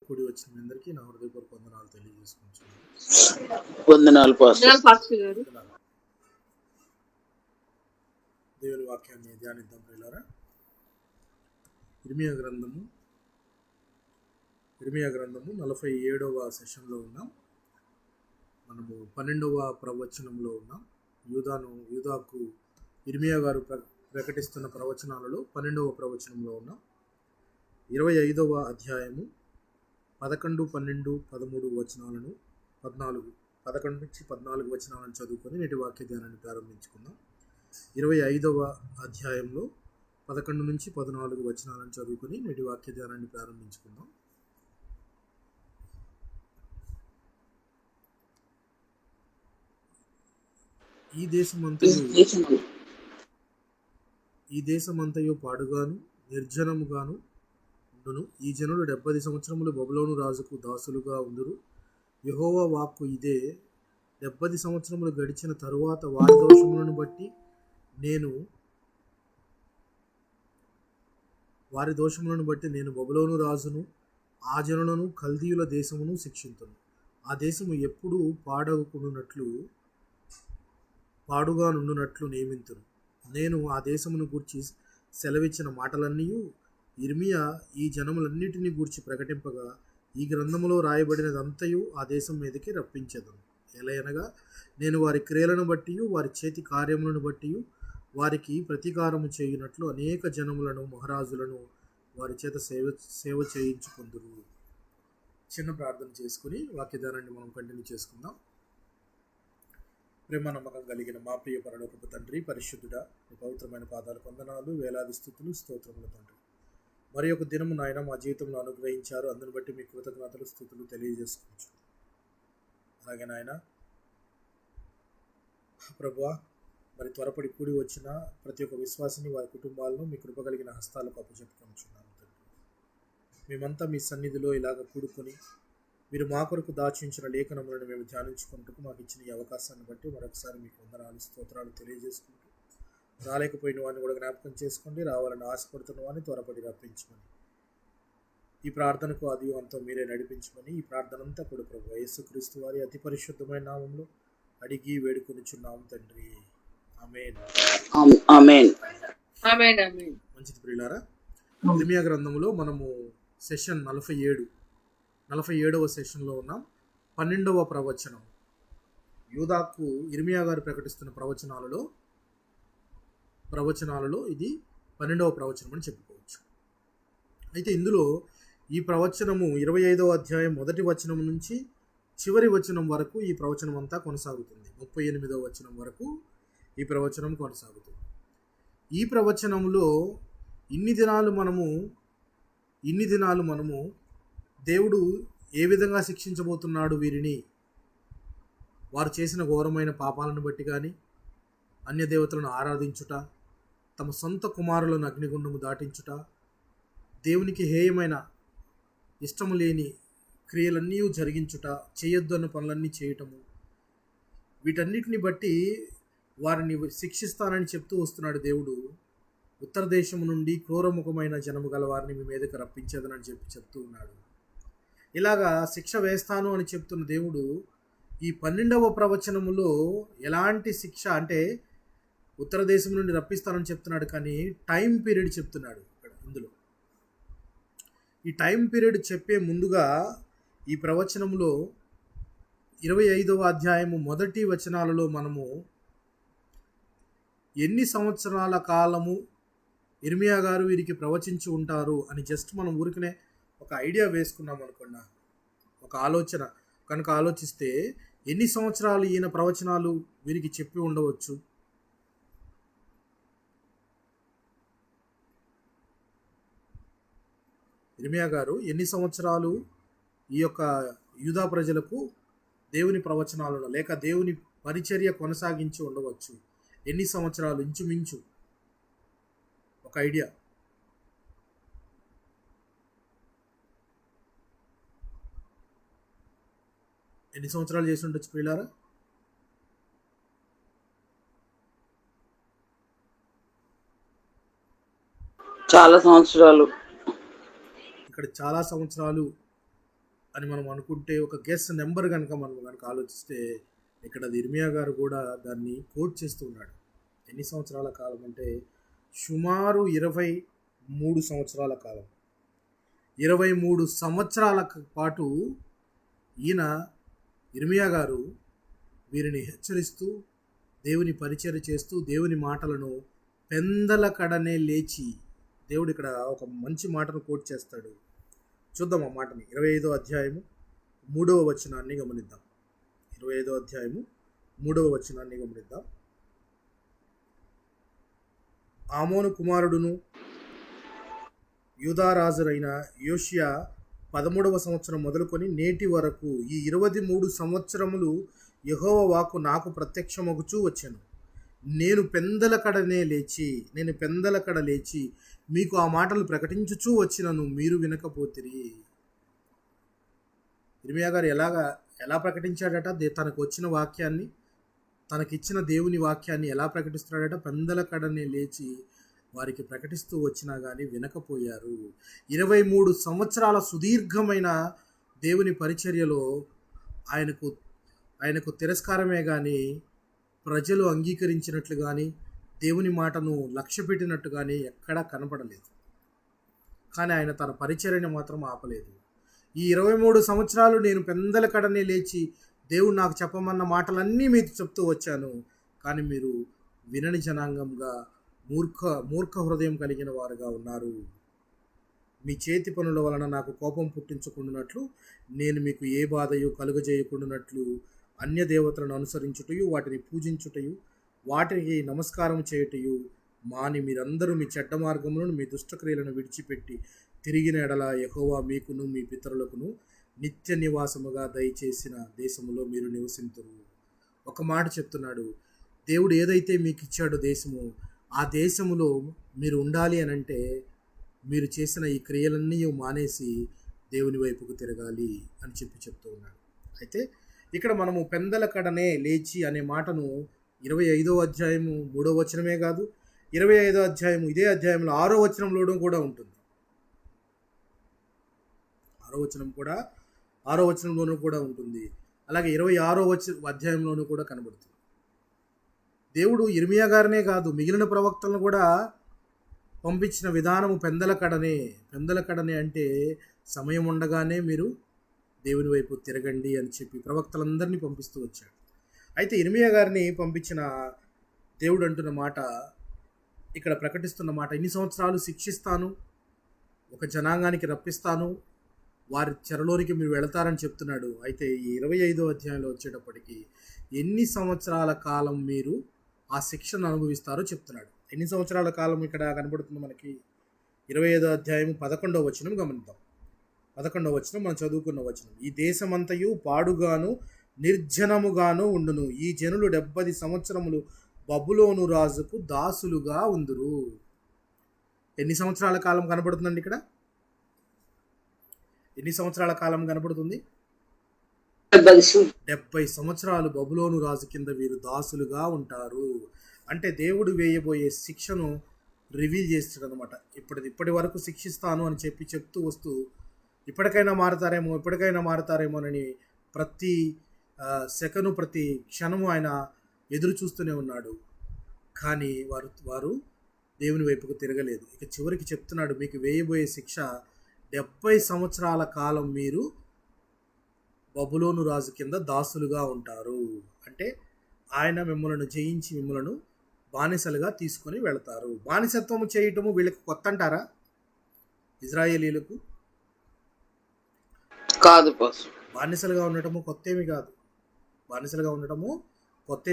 కూడి వచ్చిన మీ అందరికీ నా హృదయపూర్వక వందనాలు తెలియజేసుకుంటున్నాను. వందనాలు పాస్టర్ గారు. దేవుని వాక్యాన్ని ధ్యానిద్దాం ప్రియులారా. ఇర్మియా గ్రంథము 47వ సెషన్లో ఉన్నాం. మనము 12వ ప్రవచనంలో ఉన్నాం. యూదాకు ఇర్మియా గారు ప్రకటిస్తున్న ప్రవచనాలలో 12వ ప్రవచనంలో ఉన్నాం. 25వ అధ్యాయము 11, 12, 13 వచనాలను 11 నుంచి 14 వచనాలను చదువుకొని నేటి వాక్య ధ్యానాన్ని ప్రారంభించుకుందాం. 25వ అధ్యాయంలో 11 నుంచి 14 వచనాలను చదువుకొని నేటి వాక్య ధ్యానాన్ని ప్రారంభించుకుందాం. ఈ దేశమంతయు పాడుగాను నిర్జనముగాను ఉండును. ఈ జనులు 70 సంవత్సరములు బబులోను రాజుకు దాసులుగా ఉండురు. యెహోవా వాక్కు ఇదే. 70 సంవత్సరములు గడిచిన తరువాత వారి దోషములను బట్టి నేను బబులోను రాజును ఆ జనులను కల్దీయుల దేశమును శిక్షింతును. ఆ దేశము ఎప్పుడు పాడుగా నుండునట్లు నియమింతును. నేను ఆ దేశమును గూర్చి సెలవిచ్చిన మాటలన్నీ ఇర్మియా ఈ జనములన్నిటినీ గూర్చి ప్రకటింపగా ఈ గ్రంథములో రాయబడినదంతయు ఆ దేశం మీదకి రప్పించెదను. ఎలయనగా నేను వారి క్రియలను బట్టి వారి చేతి కార్యములను బట్టి వారికి ప్రతీకారము చేయునట్లు అనేక జనములను మహారాజులను వారి చేత సేవ చేయించుకుందురు. చిన్న ప్రార్థన చేసుకుని వాక్యదానాన్ని మనం కంటిన్యూ చేసుకుందాం. ప్రేమ నమ్మకం కలిగిన మా ప్రియ పరలోకపు తండ్రి, పరిశుద్ధుడా, మీ పవిత్రమైన పాదాలకు వందనాలు, వేలాది స్తుతులు, స్తోత్రముల తండ్రి. మరి ఒక దినము నాయన మా జీవితంలో అనుగ్రహించారు. అందుని బట్టి మీ కృతజ్ఞతలు, స్తుతులు తెలియజేసుకోవచ్చు. అలాగే నాయన ప్రభువా, మరి త్వరపడి కూడి వచ్చిన ప్రతి ఒక్క విశ్వాసిని వారి కుటుంబాలను మీ కృప కలిగిన హస్తాలకు అప్పచెప్పుకొనిచున్నాను తండ్రి. మేమంతా మీ సన్నిధిలో ఇలాగ కూడుకొని మీరు మా కొరకు దాచించిన లేఖనములను మేము ధ్యానించుకుంటూ మాకు ఇచ్చిన ఈ అవకాశాన్ని బట్టి మరొకసారి మీకు వందనాలు, స్తోత్రాలు తెలియజేసుకుంటూ, రాలేకపోయిన వాడిని కూడా జ్ఞాపకం చేసుకోండి, రావాలని ఆశపడుతున్న వాడిని త్వరపడి రప్పించమని, ఈ ప్రార్థనకు అది అంతా మీరే నడిపించమని, ఈ ప్రార్థన అంతా కూడా ప్రభు యేసుక్రీస్తు వారి అతి పరిశుద్ధమైన నామంలో అడిగి వేడుకొనిచున్నాము తండ్రి. ఆమేన్. మంచిది ప్రియులారా. ఇర్మియా గ్రంథంలో మనము సెషన్ 47వ సెషన్లో ఉన్నాం. 12వ ప్రవచనం. యూదాకు ఇర్మియా గారు ప్రకటిస్తున్న ప్రవచనాలలో ఇది 12వ ప్రవచనం అని చెప్పుకోవచ్చు. అయితే ఇందులో ఈ ప్రవచనము 25వ అధ్యాయం 1వ వచనం నుంచి చివరి వచనం వరకు ఈ ప్రవచనం అంతా కొనసాగుతుంది. 38వ వచనం వరకు ఈ ప్రవచనం కొనసాగుతుంది. ఈ ప్రవచనంలో ఇన్ని దినాలు మనము దేవుడు ఏ విధంగా శిక్షించబోతున్నాడు వీరిని, వారు చేసిన ఘోరమైన పాపాలను బట్టి కానీ, అన్య దేవతలను ఆరాధించుట, తమ సొంత కుమారులను అగ్నిగుండము దాటించుట, దేవునికి హేయమైన ఇష్టము లేని క్రియలన్నీ జరిగించుట, చేయొద్దు అన్న పనులన్నీ చేయటము, వీటన్నిటిని బట్టి వారిని శిక్షిస్తానని చెప్తూ వస్తున్నాడు దేవుడు. ఉత్తర దేశము నుండి క్రూరముఖమైన జనము గల వారిని మీ మీదకి రప్పించేదనని చెప్తూ ఉన్నాడు. ఇలాగా శిక్ష వేస్తాను అని చెప్తున్న దేవుడు ఈ 12వ ప్రవచనములో ఎలాంటి శిక్ష అంటే ఉత్తర దేశం నుండి రప్పిస్తానని చెప్తున్నాడు, కానీ టైం పీరియడ్ చెప్తున్నాడు ఇక్కడ. ఇందులో ఈ టైం పీరియడ్ చెప్పే ముందుగా ఈ ప్రవచనంలో 25వ అధ్యాయము 1 వచనాలలో మనము ఎన్ని సంవత్సరాల కాలము ఇర్మియా గారు వీరికి ప్రవచించి ఉంటారు అని జస్ట్ మనం ఊరికనే ఒక ఐడియా వేసుకున్నాం అనుకున్నా, ఒక ఆలోచన కనుక ఆలోచిస్తే ఎన్ని సంవత్సరాలు ఈయన ప్రవచనాలు వీరికి చెప్పి ఉండవచ్చు? ఇర్మియా గారు ఎన్ని సంవత్సరాలు ఈ యొక్క యూదా ప్రజలకు దేవుని ప్రవచనాలను లేక దేవుని పరిచర్య కొనసాగించి ఉండవచ్చు? ఎన్ని సంవత్సరాలు? ఇంచుమించు ఒక ఐడియా. ఎన్ని సంవత్సరాలు చేసి ఉండొచ్చు పిల్లారా? చాలా సంవత్సరాలు. ఇక్కడ చాలా సంవత్సరాలు అని మనం అనుకుంటే, ఒక గెస్ నెంబర్ కనుక మనం ఆలోచిస్తే, ఇక్కడ అది ఇర్మియా గారు కూడా దాన్ని కోట్ చేస్తూ ఉన్నాడు. ఎన్ని సంవత్సరాల కాలం అంటే సుమారు 23 సంవత్సరాల కాలం. 23 సంవత్సరాల పాటు ఈయన ఇర్మియా గారు వీరిని హెచ్చరిస్తూ, దేవుని పరిచర్య చేస్తూ, దేవుని మాటలను పెందల కడనే లేచి, దేవుడు ఇక్కడ ఒక మంచి మాటను కోట్ చేస్తాడు. చూద్దాం ఆ మాటని. 25వ అధ్యాయము 3వ వచనాన్ని గమనిద్దాం. 25వ అధ్యాయము 3వ వచనాన్ని గమనిద్దాం. ఆమోను కుమారుడును యూదారాజురైన యోషియా 13వ సంవత్సరం మొదలుకొని నేటి వరకు ఈ 23 సంవత్సరములు యెహోవా వాక్కు నాకు ప్రత్యక్షమగుచూ వచ్చాను. నేను పెందల కడ లేచి మీకు ఆ మాటలు ప్రకటించుచూ వచ్చినను, మీరు వినకపోతిరి. ఇర్మియా గారు ఎలా ప్రకటించాడట? తనకు వచ్చిన వాక్యాన్ని, తనకిచ్చిన దేవుని వాక్యాన్ని ఎలా ప్రకటిస్తున్నాడట? పెందల కడనే లేచి వారికి ప్రకటిస్తూ వచ్చినా కానీ వినకపోయారు. 23 సంవత్సరాల సుదీర్ఘమైన దేవుని పరిచర్యలో ఆయనకు తిరస్కారమే కానీ, ప్రజలు అంగీకరించినట్లు కానీ, దేవుని మాటను లక్ష్య పెట్టినట్టు కానీ ఎక్కడా కనపడలేదు. కానీ ఆయన తన పరిచర్యను మాత్రం ఆపలేదు. ఈ 23 సంవత్సరాలు నేను పెందల కడనే లేచి దేవుడు నాకు చెప్పమన్న మాటలన్నీ మీకు చెప్తూ వచ్చాను, కానీ మీరు వినని జనాంగంగా, మూర్ఖ హృదయం కలిగిన వారుగా ఉన్నారు. మీ చేతి పనుల వలన నాకు కోపం పుట్టించుకుంటున్నట్లు, నేను మీకు ఏ బాధయు కలుగజేయకుండానట్లు అన్య దేవతలను అనుసరించుటయు, వాటిని పూజించుటయు, వాటికి నమస్కారం చేయుటయు మాని మీరందరూ మీ చెడ్డ మార్గములను, మీ దుష్టక్రియలను విడిచిపెట్టి తిరిగిన ఎడల యెహోవా మీకును మీ పితరులకును నిత్య నివాసముగా దయచేసిన దేశములో మీరు నివసింతురు. ఒక మాట చెప్తున్నాడు, దేవుడు ఏదైతే మీకు ఇచ్చాడో దేశము, ఆ దేశములో మీరు ఉండాలి అని అంటే మీరు చేసిన ఈ క్రియలన్నీ మానేసి దేవుని వైపుకు తిరగాలి అని చెప్తూ ఉన్నాడు. అయితే ఇక్కడ మనము పెందల కడనే లేచి అనే మాటను 25వ అధ్యాయము 3వ వచనమే కాదు, 25వ అధ్యాయము ఇదే అధ్యాయంలో 6వ వచనంలోనూ కూడా ఉంటుంది. 6వ వచనంలోనూ కూడా ఉంటుంది. అలాగే 26వ అధ్యాయంలోనూ కూడా కనబడుతుంది. దేవుడు ఇర్మియా గారినే కాదు, మిగిలిన ప్రవక్తలను కూడా పంపించిన విధానము పెందల కడనే అంటే సమయం ఉండగానే మీరు దేవుని వైపు తిరగండి అని చెప్పి ప్రవక్తలందరినీ పంపిస్తూ వచ్చాడు. అయితే ఇర్మియా గారిని పంపించిన దేవుడు అంటున్న మాట, ఇక్కడ ప్రకటిస్తున్న మాట, ఇన్ని సంవత్సరాలు శిక్షిస్తాను, ఒక జనాంగానికి రప్పిస్తాను, వారి చెరలోనికి మీరు వెళతారని చెప్తున్నాడు. అయితే ఈ 25వ అధ్యాయంలో వచ్చేటప్పటికి ఎన్ని సంవత్సరాల కాలం మీరు ఆ శిక్షను అనుభవిస్తారో చెప్తున్నాడు. ఎన్ని సంవత్సరాల కాలం ఇక్కడ కనబడుతుంది మనకి? 25వ అధ్యాయం 11వ వచనం గమనిద్దాం. 11వ వచనం మనం చదువుకున్న వచనం. ఈ దేశమంతయు పాడుగాను నిర్జనముగాను ఉండును, ఈ జనులు 70 సంవత్సరములు బబులోను రాజుకు దాసులుగా ఉందురు. ఎన్ని సంవత్సరాల కాలం కనబడుతుందండి ఇక్కడ? ఎన్ని సంవత్సరాల కాలం కనబడుతుంది? 70 సంవత్సరాలు బబులోను రాజు కింద వీరు దాసులుగా ఉంటారు. అంటే దేవుడు వేయబోయే శిక్షను రివీల్ చేస్తాడు అనమాట. ఇప్పటి వరకు శిక్షిస్తాను అని చెప్తూ వస్తూ ఇప్పటికైనా మారుతారేమోనని ప్రతి సెకను, ప్రతి క్షణము ఆయన ఎదురు చూస్తూనే ఉన్నాడు. కానీ వారు దేవుని వైపుకు తిరగలేదు. ఇక చివరికి చెప్తున్నాడు, మీకు వేయబోయే శిక్ష 70 సంవత్సరాల కాలం మీరు బబులోను రాజు కింద దాసులుగా ఉంటారు. అంటే ఆయన మిమ్మల్ని జయించి మిమ్మల్ని బానిసలుగా తీసుకొని వెళతారు. బానిసత్వము చేయటము వీళ్ళకి కొత్త అంటారా? ఇజ్రాయేలీలకు కాదు. బానిసలుగా ఉండటము కొత్త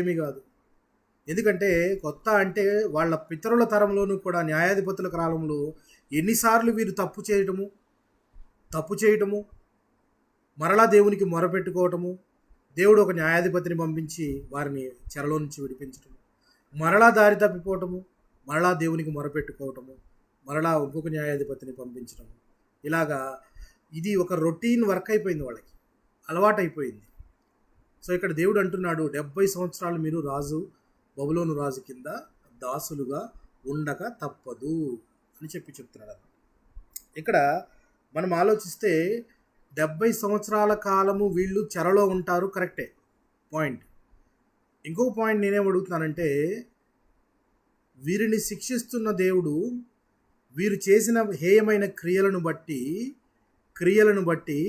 ఏమీ కాదు. ఎందుకంటే కొత్త అంటే వాళ్ళ పితరుల తరంలోనూ కూడా, న్యాయాధిపతుల కాలంలో ఎన్నిసార్లు వీరు తప్పు చేయటము, మరలా దేవునికి మొరపెట్టుకోవటము, దేవుడు ఒక న్యాయాధిపతిని పంపించి వారిని చెరలో నుంచి విడిపించటము, మరలా దారి తప్పిపోవటము, మరలా దేవునికి మొరపెట్టుకోవటము, మరలా ఇంకొక న్యాయాధిపతిని పంపించటము. ఇలాగా ఇది ఒక రొటీన్ వర్క్ అయిపోయింది, వాళ్ళకి అలవాటు అయిపోయింది. సో ఇక్కడ దేవుడు అంటున్నాడు, 70 సంవత్సరాలు మీరు బబులోను రాజు కింద దాసులుగా ఉండక తప్పదు అని చెప్తున్నాడు. ఇక్కడ మనం ఆలోచిస్తే 70 సంవత్సరాల కాలము వీళ్ళు చెరలో ఉంటారు, కరెక్టే పాయింట్. ఇంకొక పాయింట్ నేనేం అడుగుతున్నానంటే, వీరిని శిక్షిస్తున్న దేవుడు వీరు చేసిన హేయమైన క్రియలను బట్టి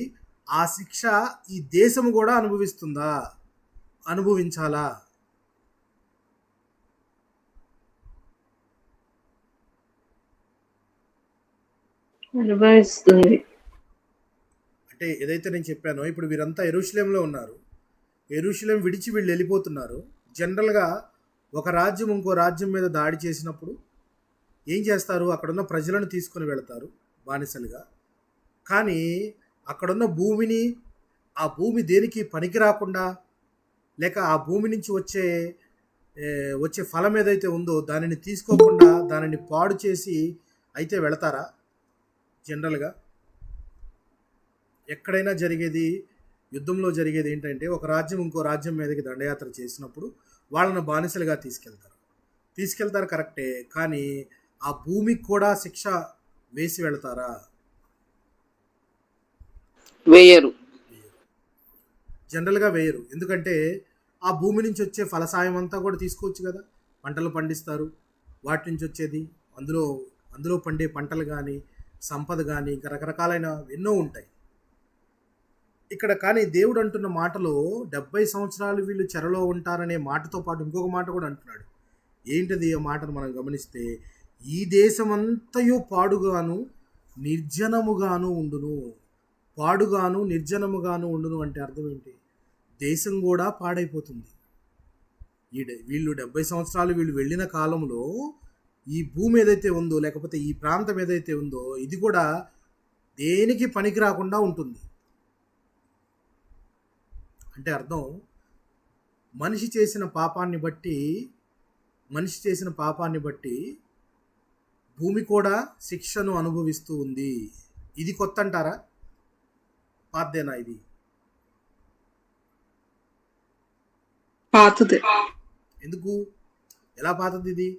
ఆ శిక్ష ఈ దేశము కూడా అనుభవించాలా? అనుభవిస్తుంది. అంటే ఏదైతే నేను చెప్పానో, ఇప్పుడు వీరంతా యెరూషలేంలో ఉన్నారు, యెరూషలేం విడిచి వీళ్ళు వెళ్ళిపోతున్నారు. జనరల్గా ఒక రాజ్యం ఇంకో రాజ్యం మీద దాడి చేసినప్పుడు ఏం చేస్తారు? అక్కడున్న ప్రజలను తీసుకొని వెళతారు బానిసలుగా. కానీ అక్కడున్న భూమిని, ఆ భూమి దేనికి పనికి రాకుండా, లేక ఆ భూమి నుంచి వచ్చే ఫలం ఏదైతే ఉందో దానిని తీసుకోకుండా దానిని పాడు చేసి అయితే వెళతారా? జనరల్గా ఎక్కడైనా యుద్ధంలో జరిగేది ఏంటంటే, ఒక రాజ్యం ఇంకో రాజ్యం మీదకి దండయాత్ర చేసినప్పుడు వాళ్ళను బానిసలుగా తీసుకెళ్తారు కరెక్టే. కానీ ఆ భూమికి కూడా శిక్ష వేసి వెళతారా? వేయరు. జనరల్గా వేయరు. ఎందుకంటే ఆ భూమి నుంచి వచ్చే ఫలసాయం అంతా కూడా తీసుకోవచ్చు కదా. పంటలు పండిస్తారు, వాటి నుంచి వచ్చేది, అందులో పండే పంటలు కానీ, సంపద కానీ, ఇంకా రకరకాలైన ఎన్నో ఉంటాయి ఇక్కడ. కానీ దేవుడు అంటున్న మాటలో 70 సంవత్సరాలు వీళ్ళు చెరలో ఉంటారనే మాటతో పాటు ఇంకొక మాట కూడా అంటున్నాడు. ఏంటిది ఆ మాటను మనం గమనిస్తే, ఈ దేశమంతయు పాడుగాను నిర్జనముగాను ఉండును. పాడుగాను నిర్జనముగాను ఉండును అంటే అర్థం ఏంటి? దేశం కూడా పాడైపోతుంది. వీళ్ళు 70 సంవత్సరాలు వీళ్ళు వెళ్ళిన కాలంలో ఈ భూమి ఏదైతే ఉందో, లేకపోతే ఈ ప్రాంతం ఏదైతే ఉందో, ఇది కూడా దేనికి పనికి రాకుండా ఉంటుంది. అంటే అర్థం, మనిషి చేసిన పాపాన్ని బట్టి భూమి కూడా శిక్షను అనుభవిస్తూ ఉంది. ఇది కొత్త అంటారా? పాతదేనా ఇది? పాతదే. ఎందుకు? ఎలా పాతది ఇది?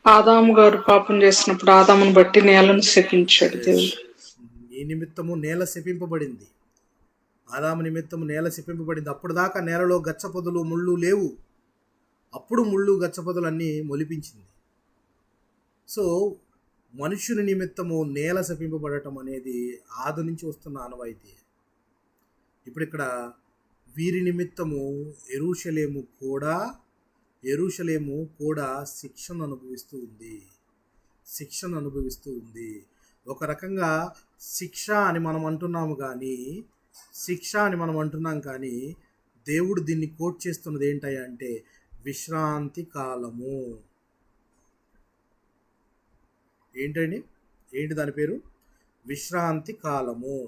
ఆదాము గారు పాపం చేసినప్పుడు ఆదామును బట్టి నేలను శపించాడు దేవుడు. ఈ నిమిత్తము నేల శపింపబడింది. ఆదాము నిమిత్తము నేల శపింపబడింది. అప్పుడు దాకా నేలలో గచ్చపొదలు ముళ్ళు లేవు. అప్పుడు ముళ్ళు గచ్చపొదలు అన్నీ మొలిపించింది. సో మనుష్యుని నిమిత్తము నేల శపింపబడటం అనేది ఆది నుంచి వస్తున్న ఆనవాయితీ. ఇప్పుడు ఇక్కడ వీరి నిమిత్తము యెరూషలేము కూడా శిక్షను అనుభవిస్తూ ఉంది. ఒక రకంగా శిక్ష అని మనం అంటున్నాం కానీ దేవుడు దీన్ని కోట్ చేస్తున్నది ఏంటంటే విశ్రాంతి కాలము. ఏంటి దాని పేరు? విశ్రాంతి కాలము.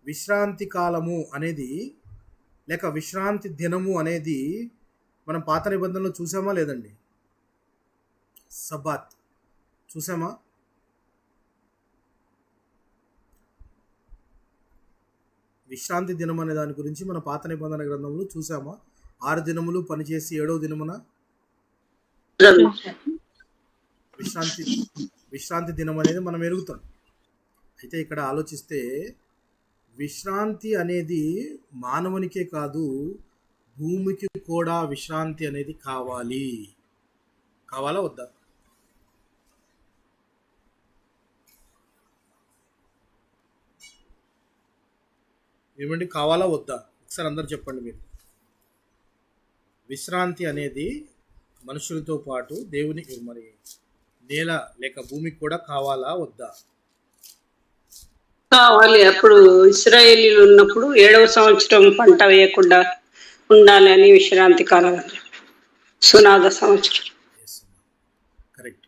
విశ్రాంతి కాలము అనేది, లేక విశ్రాంతి దినము అనేది మనం పాత నిబంధనలో చూసామా లేదండి? సబ్బాత్ చూసామా? విశ్రాంతి దినం అనే దాని గురించి మన పాత నిబంధన గ్రంథంలో చూసామా? 6 దినములు పనిచేసి 7వ దినమున విశ్రాంతి దినం అనేది మనం ఎరుగుతాం. అయితే ఇక్కడ ఆలోచిస్తే విశ్రాంతి అనేది మానవునికే కాదు, భూమికి కూడా విశ్రాంతి అనేది కావాలా వద్దా? ఏమండి, కావాలా వద్దా? ఒకసారి అందరు చెప్పండి మీరు. విశ్రాంతి అనేది మనుషులతో పాటు దేవునికి, మరి నేల లేక భూమికి కూడా కావాలా వద్దా? కావాలి. అప్పుడు ఇశ్రాయేలీలు ఉన్నప్పుడు 7వ సంవత్సరం పంట వేయకుండా ఉండాలి అని విశ్రాంతి కాలం, సునాద సంవత్సరం. కరెక్ట్.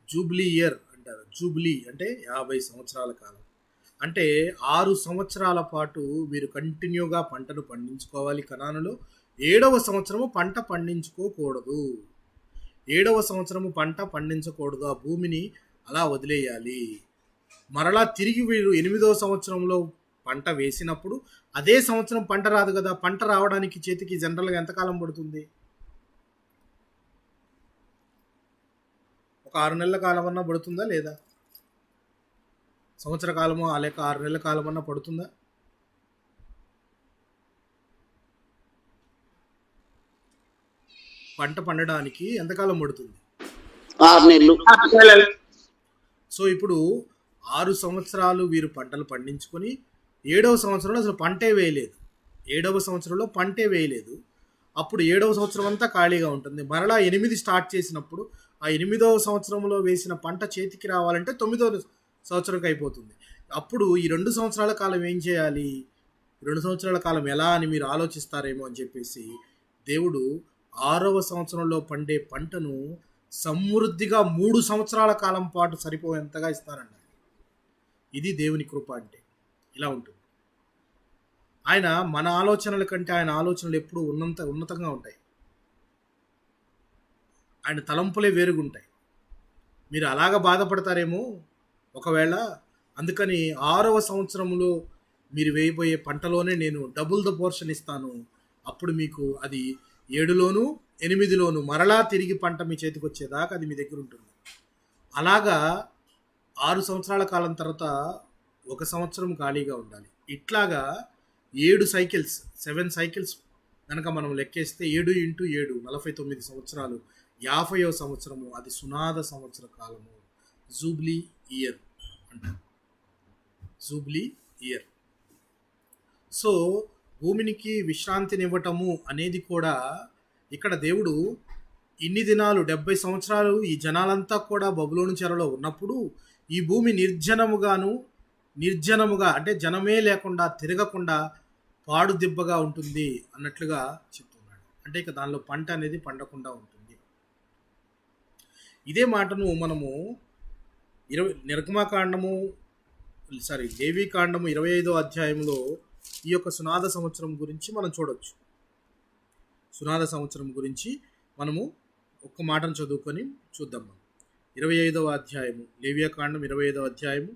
జూబ్లీ ఇయర్ అంటారు. జూబ్లీ అంటే 50 సంవత్సరాల కాలం. అంటే 6 సంవత్సరాల పాటు వీరు కంటిన్యూగా పంటను పండించుకోవాలి కనానులో. 7వ సంవత్సరము పంట పండించుకోకూడదు. 7వ సంవత్సరము పంట పండించకూడదు. ఆ భూమిని అలా వదిలేయాలి. మరలా తిరిగి వీరు 8వ సంవత్సరంలో పంట వేసినప్పుడు అదే సంవత్సరం పంట రాదు కదా. పంట రావడానికి చేతికి జనరల్గా ఎంతకాలం పడుతుంది? ఒక 6 నెలల కాలం అన్నా పడుతుందా లేదా? సంవత్సర కాలమో లేక 6 నెలల కాలమన్నా పడుతుందా? పంట పండడానికి ఎంతకాలం పడుతుంది? 6 నెలలు. సో ఇప్పుడు 6 సంవత్సరాలు వీరు పంటలు పండించుకొని 7వ సంవత్సరంలో అసలు పంటే వేయలేదు. 7వ సంవత్సరంలో పంటే వేయలేదు. అప్పుడు 7వ సంవత్సరం అంతా ఖాళీగా ఉంటుంది. మరలా 8 స్టార్ట్ చేసినప్పుడు ఆ 8వ సంవత్సరంలో వేసిన పంట చేతికి రావాలంటే 9వ సంవత్సరంకి అయిపోతుంది. అప్పుడు ఈ 2 సంవత్సరాల కాలం ఏం చేయాలి? 2 సంవత్సరాల కాలం ఎలా అని మీరు ఆలోచిస్తారేమో అని చెప్పేసి దేవుడు 6వ సంవత్సరంలో పండే పంటను సమృద్ధిగా 3 సంవత్సరాల కాలం పాటు సరిపోయేంతగా ఇస్తారండి. ఇది దేవుని కృప అంటే ఇలా ఉంటుంది. ఆయన మన ఆలోచనల కంటే ఆయన ఆలోచనలు ఎప్పుడూ ఉన్నతంగా ఉంటాయి. ఆయన తలంపులే వేరుగుంటాయి. మీరు అలాగ బాధపడతారేమో ఒకవేళ. అందుకని 6వ సంవత్సరంలో మీరు వేయబోయే పంటలోనే నేను డబుల్ ద పోర్షన్ ఇస్తాను. అప్పుడు మీకు అది 7లోను 8లోను మరలా తిరిగి పంట మీ చేతికి వచ్చేదాకా అది మీ దగ్గర ఉంటుంది. అలాగా 6 సంవత్సరాల కాలం తర్వాత 1 సంవత్సరం ఖాళీగా ఉండాలి. ఇట్లాగా 7 సైకిల్స్ కనుక మనం లెక్కేస్తే 7 × 7 49 సంవత్సరాలు. 50వ సంవత్సరము అది సునాద సంవత్సర కాలము, జూబ్లీ ఇయర్ అంటారు. Jubilee year. సో భూమినికి విశ్రాంతినివ్వటము అనేది కూడా ఇక్కడ దేవుడు ఇన్ని దినాలు 70 సంవత్సరాలు ఈ జనాలంతా కూడా బబులోను చెరలో ఉన్నప్పుడు ఈ భూమి నిర్జనముగా అంటే జనమే లేకుండా తిరగకుండా పాడుదిబ్బగా ఉంటుంది అన్నట్లుగా చెప్తున్నాడు. అంటే ఇక దానిలో పంట అనేది పండకుండా ఉంటుంది. ఇదే మాటను మనము లేవీకాండము 25వ అధ్యాయంలో ఈ యొక్క సునాద సంవత్సరం గురించి మనం చూడొచ్చు. సునాద సంవత్సరం గురించి మనము ఒక్క మాటను చదువుకొని చూద్దాం. మనం 25వ అధ్యాయము లేవియాకాండం 25వ అధ్యాయము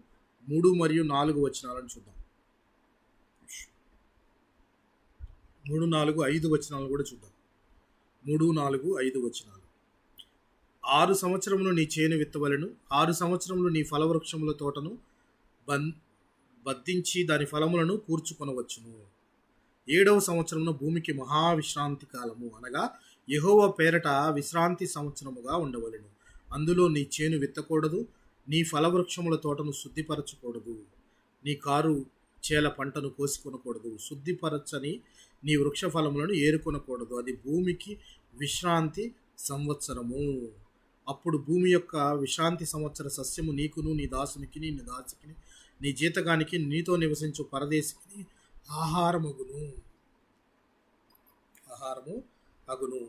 3 మరియు 4 వచనాలను చూద్దాం. 3, 4, 5 వచనాలు కూడా చూద్దాం. 3, 4, 5 వచనాలు. 6 సంవత్సరములు నీ చేను విత్తవలెను, 6 సంవత్సరములు నీ ఫలవృక్షముల తోటను బద్దించి దాని ఫలములను కూర్చుకొనవచ్చును. 7వ సంవత్సరమున భూమికి మహావిశ్రాంతి కాలము అనగా యెహోవా పేరట విశ్రాంతి సంవత్సరముగా ఉండవలెను. అందులో నీ చేను విత్తకూడదు, నీ ఫలవృక్షముల తోటను శుద్ధిపరచకూడదు, నీ కారు చేల పంటను కోసుకొనకూడదు, శుద్ధిపరచని నీ వృక్ష ఫలములను ఏరుకొనకూడదు. అది భూమికి విశ్రాంతి సంవత్సరము. అప్పుడు భూమి యొక్క విశ్రాంతి సంవత్సర సస్యము నీకును నీ దాసునికి నీ దాసికిని నీ జీతగానికి నీతో నివసించు పరదేశికి ఆహారము అగును.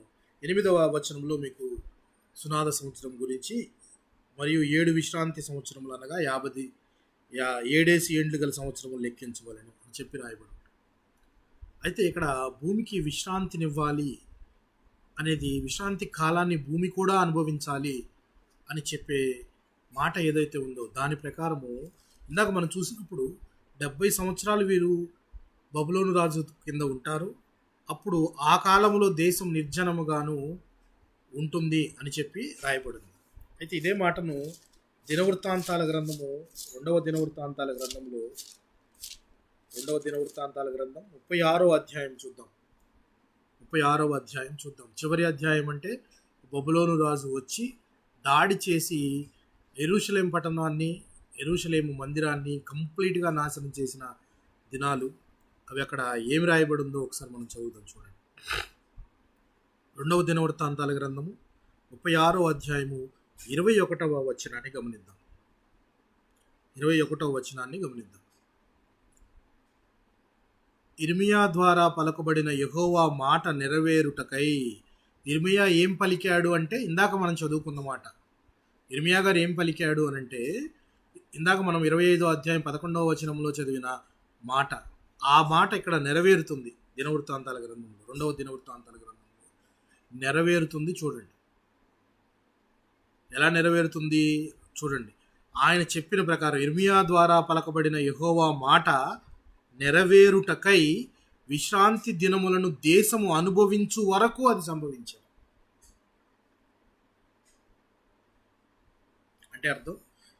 8వ వచనంలో మీకు సునాద సంవత్సరం గురించి మరియు 7 విశ్రాంతి సంవత్సరములు అనగా 7 ఏండ్లు గల సంవత్సరములు లెక్కించవలను అని చెప్పి రాయబడి. అయితే ఇక్కడ భూమికి విశ్రాంతినివ్వాలి అనేది, విశ్రాంతి కాలాన్ని భూమి కూడా అనుభవించాలి అని చెప్పే మాట ఏదైతే ఉందో దాని ప్రకారము ఇందాక మనం చూసినప్పుడు 70 సంవత్సరాలు వీరు బబులోను రాజు కింద ఉంటారు. అప్పుడు ఆ కాలంలో దేశం నిర్జనముగాను ఉంటుంది అని చెప్పి రాయబడింది. అయితే ఇదే మాటను దినవృత్తాంతాల గ్రంథము 2వ దినవృత్తాంతాల గ్రంథంలో 36వ అధ్యాయం చూద్దాం. 36వ అధ్యాయం చూద్దాం. చివరి అధ్యాయం అంటే బబులోను రాజు వచ్చి దాడి చేసి యెరూషలేం పట్టణాన్ని, యెరూషలేము మందిరాన్ని కంప్లీట్గా నాశనం చేసిన దినాలు. అవి అక్కడ ఏమి రాయబడి ఉందో ఒకసారి మనం చదువుదాం. చూడండి. 2వ దినవృత్తాంతాల గ్రంథము 36వ అధ్యాయము 21వ వచనాన్ని గమనిద్దాం. 21వ వచనాన్ని గమనిద్దాం. ఇర్మియా ద్వారా పలకబడిన యెహోవా మాట నెరవేరుటకై. ఇర్మియా ఏం పలికాడు అంటే ఇందాక మనం చదువుకున్న మాట. ఇర్మియా గారు ఏం పలికాడు అని అంటే ఇందాక మనం 25వ అధ్యాయం 11వ వచనంలో చదివిన మాట. ఆ మాట ఇక్కడ నెరవేరుతుంది. దినవృత్తాంతాల గ్రంథంలో 2వ దినవృత్తాంతాల గ్రంథంలో నెరవేరుతుంది. చూడండి ఎలా నెరవేరుతుంది చూడండి. ఆయన చెప్పిన ప్రకారం ఇర్మియా ద్వారా పలకబడిన యెహోవా మాట నెరవేరుటకై విశ్రాంతి దినములను దేశము అనుభవించు వరకు అది సంభవించారు. అంటే అర్థం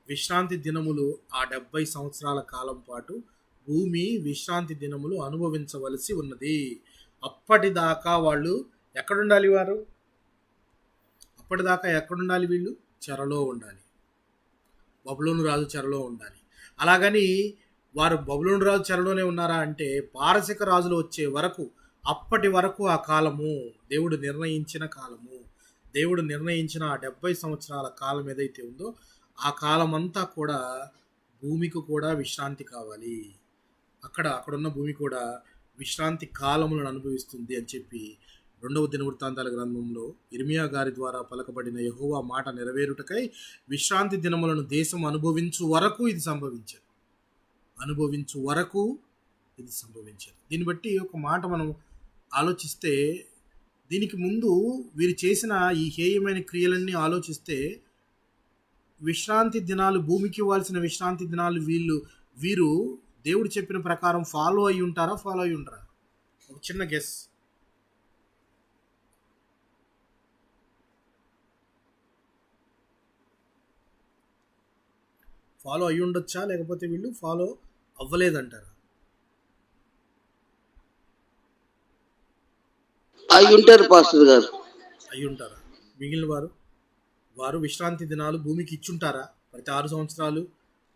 విశ్రాంతి దినములు ఆ 70 సంవత్సరాల కాలం పాటు భూమి విశ్రాంతి దినములు అనుభవించవలసి ఉన్నది. అప్పటిదాకా వాళ్ళు ఎక్కడుండాలి? అప్పటిదాకా ఎక్కడుండాలి? వీళ్ళు చెరలో ఉండాలి. బబులోను రాజు చెరలో ఉండాలి. అలాగని వారు బబులోను రాజు చెరలోనే ఉన్నారా అంటే, పారసిక రాజులు వచ్చే వరకు, అప్పటి వరకు ఆ కాలము దేవుడు నిర్ణయించిన కాలము. దేవుడు నిర్ణయించిన ఆ 70 సంవత్సరాల కాలం ఏదైతే ఉందో ఆ కాలం అంతా కూడా భూమికి కూడా విశ్రాంతి కావాలి. అక్కడున్న భూమి కూడా విశ్రాంతి కాలములను అనుభవిస్తుంది అని చెప్పి 2వ దినవృత్తాంతాల గ్రంథంలో ఇర్మియా గారి ద్వారా పలకబడిన యెహోవా మాట నెరవేరుటకై విశ్రాంతి దినములను దేశం అనుభవించు వరకు ఇది సంభవించదు. దీన్ని బట్టి ఒక మాట మనం ఆలోచిస్తే, దీనికి ముందు వీరు చేసిన ఈ హేయమైన క్రియలన్నీ ఆలోచిస్తే, విశ్రాంతి దినాలు, భూమికి ఇవ్వాల్సిన విశ్రాంతి దినాలు వీరు దేవుడు చెప్పిన ప్రకారం ఫాలో అయి ఉంటారా? ఒక చిన్న గెస్. ఫాలో అయి ఉండొచ్చా, లేకపోతే వీళ్ళు ఫాలో అవ్వలేదంటారా? అయి ఉంటారు పాస్టర్ గారు. అయి ఉంటారా? మిగిలిన వారు విశ్రాంతి దినాలు భూమికి ఇచ్చుంటారా? ప్రతి 6 సంవత్సరాలు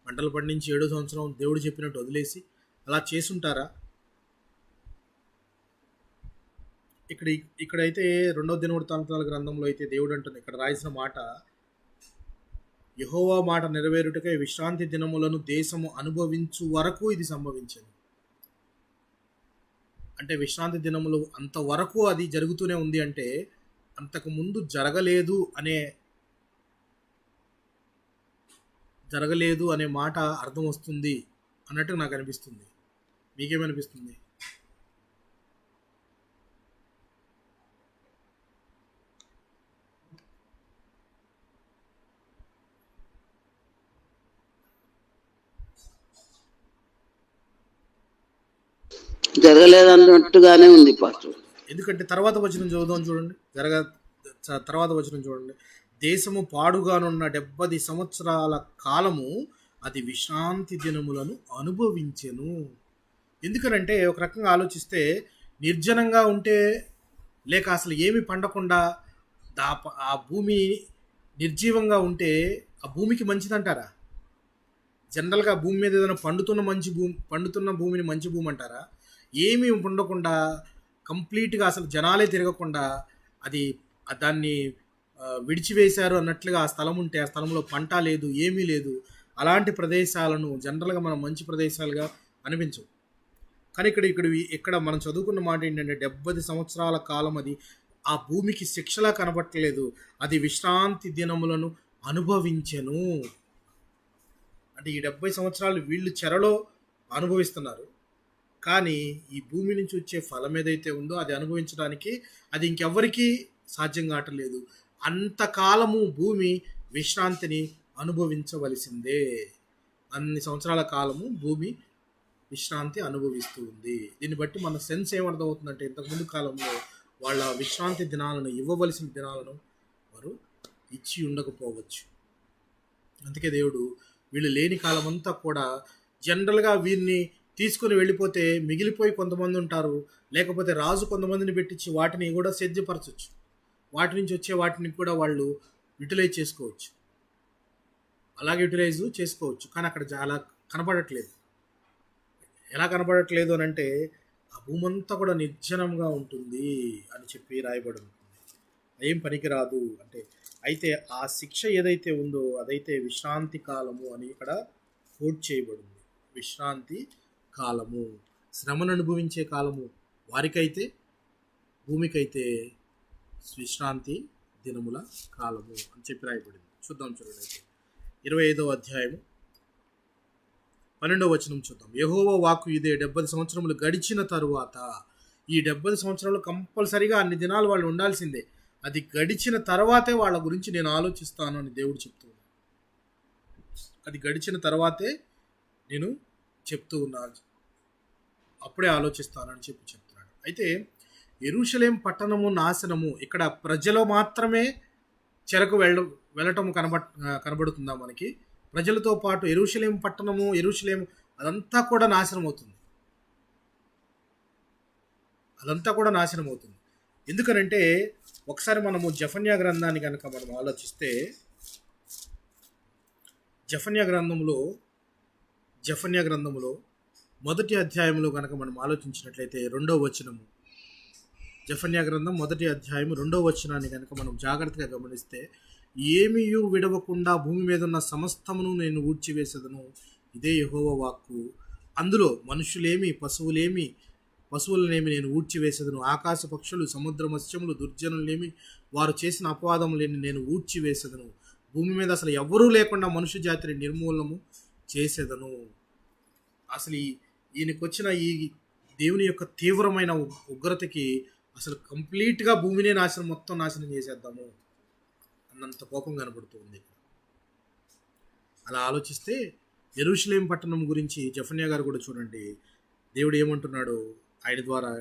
పంటలు పండించి 7వ సంవత్సరం దేవుడు చెప్పినట్టు వదిలేసి అలా చేసుంటారా? ఇక్కడైతే 2వ దినవృత్తాంతాల గ్రంథంలో అయితే దేవుడు అంటుంది, ఇక్కడ రాసిన మాట, యెహోవా మాట నెరవేరుటకై విశ్రాంతి దినములను దేశము అనుభవించు వరకు ఇది సంభవించింది. అంటే విశ్రాంతి దినములు అంతవరకు అది జరుగుతూనే ఉంది అంటే, అంతకు ముందు జరగలేదు అనే మాట అర్థం వస్తుంది అన్నట్టు నాకు అనిపిస్తుంది. మీకేమనిపిస్తుంది? జరగలేదన్నట్టుగానే ఉంది పాస్టర్. ఎందుకంటే తర్వాత వచనం చూడండి. తర్వాత వచనం చూడండి. దేశము పాడుగానున్న 70 సంవత్సరాల కాలము అది విశ్రాంతి దినములను అనుభవించెను. ఎందుకనంటే ఒక రకంగా ఆలోచిస్తే, నిర్జనంగా ఉంటే, లేక అసలు ఏమి పండకుండా ఆ భూమి నిర్జీవంగా ఉంటే ఆ భూమికి మంచిదంటారా? జనరల్గా భూమి మీద ఏదైనా పండుతున్న భూమిని మంచి భూమి అంటారా? ఏమీ ఉండకుండా కంప్లీట్గా అసలు జనాలే తిరగకుండా దాన్ని విడిచివేశారు అన్నట్లుగా ఆ స్థలం ఉంటే, ఆ స్థలంలో పంట లేదు, ఏమీ లేదు. అలాంటి ప్రదేశాలను జనరల్గా మనం మంచి ప్రదేశాలుగా అనిపించవు. కానీ ఇక్కడ మనం చదువుకున్న మాట ఏంటంటే, 70 సంవత్సరాల కాలం అది ఆ భూమికి శిక్షలా కనబట్టలేదు, అది విశ్రాంతి దినములను అనుభవించెను. అంటే ఈ 70 సంవత్సరాలు వీళ్ళు చెరలో అనుభవిస్తున్నారు, కానీ ఈ భూమి నుంచి వచ్చే ఫలం ఏదైతే ఉందో అది అనుభవించడానికి అది ఇంకెవ్వరికీ సాధ్యం కావట్లేదు. అంతకాలము భూమి విశ్రాంతిని అనుభవించవలసిందే. అన్ని సంవత్సరాల కాలము భూమి విశ్రాంతి అనుభవిస్తూ ఉంది. దీన్ని బట్టి మన సెన్స్ ఏమర్థమవుతుందంటే, ఇంతకుముందు కాలంలో వాళ్ళ విశ్రాంతి దినాలను, ఇవ్వవలసిన దినాలను వారు ఇచ్చి ఉండకపోవచ్చు. అందుకే దేవుడు వీళ్ళు లేని కాలం అంతా కూడా జనరల్గా వీరిని తీసుకుని వెళ్ళిపోతే మిగిలిపోయి కొంతమంది ఉంటారు, లేకపోతే రాజు కొంతమందిని పెట్టించి వాటిని కూడా సేద్యపరచవచ్చు, వాటి నుంచి వచ్చే వాటిని కూడా వాళ్ళు యూటిలైజ్ చేసుకోవచ్చు, కానీ అక్కడ చాలా కనపడట్లేదు. ఎలా కనపడట్లేదు అని అంటే, ఆ భూమంతా కూడా నిర్జనంగా ఉంటుంది అని చెప్పి రాయబడి ఉంటుంది. ఏం పనికిరాదు అంటే, అయితే ఆ శిక్ష ఏదైతే ఉందో అదైతే విశ్రాంతి కాలము అని ఇక్కడ కోట్ చేయబడింది. విశ్రాంతి కాలము, శ్రమను అనుభవించే కాలము వారికైతే, భూమికైతే విశ్రాంతి దినముల కాలము అని చెప్పి రాయబడింది. చూద్దాం చూడండి. అయితే 25వ అధ్యాయము 12వ వచనం చూద్దాం. యెహోవా వాక్కు ఇదే, 70 సంవత్సరములు గడిచిన తరువాత, ఈ 70 సంవత్సరాలు కంపల్సరీగా అన్ని దినాలు వాళ్ళు ఉండాల్సిందే, అది గడిచిన తర్వాతే వాళ్ళ గురించి నేను ఆలోచిస్తాను అని దేవుడు చెప్తున్నాడు. అది గడిచిన తర్వాతే నేను చెప్తూ ఉన్నాను, అప్పుడే ఆలోచిస్తానని చెప్తున్నాడు. అయితే యెరూషలేం పట్టణము నాశనము, ఇక్కడ ప్రజలు మాత్రమే చెరకు వెళ్ళటం కనబడుతుందా మనకి? ప్రజలతో పాటు యెరూషలేము పట్టణము, యెరూషలేము అదంతా కూడా నాశనం అవుతుంది. అదంతా కూడా నాశనం అవుతుంది. ఎందుకనంటే ఒకసారి మనము జెఫన్యా గ్రంథాన్ని కనుక మనం ఆలోచిస్తే, జెఫన్యా గ్రంథములో మొదటి అధ్యాయంలో కనుక మనం ఆలోచించినట్లయితే 2వ వచనము, జెఫన్యా గ్రంథం 1వ అధ్యాయం 2వ వచనాన్ని కనుక మనం జాగ్రత్తగా గమనిస్తే, ఏమీయు విడవకుండా భూమి మీద ఉన్న సమస్తమును నేను ఊడ్చివేసేదను, ఇదే యెహోవా వాక్కు. అందులో మనుషులేమి పశువులనేమి నేను ఊడ్చివేసేదను, ఆకాశ పక్షులు, సముద్ర మత్స్యములు, దుర్జనులేమి, వారు చేసిన అపవాదములేని నేను ఊడ్చివేసేదను, భూమి మీద అసలు ఎవ్వరూ లేకుండా మనుష్య జాతిని నిర్మూలనము చేసేదను. అసలు ఈయనకు వచ్చిన ఈ దేవుని యొక్క తీవ్రమైన ఉగ్రతకి అసలు కంప్లీట్గా భూమినే మొత్తం నాశనం చేసేద్దాము అన్నంత కోపం కనబడుతుంది. అలా ఆలోచిస్తే యెరూషలేము పట్టణం గురించి జెఫన్యా గారు కూడా చూడండి, దేవుడు ఏమంటున్నాడు ఆయన ద్వారా,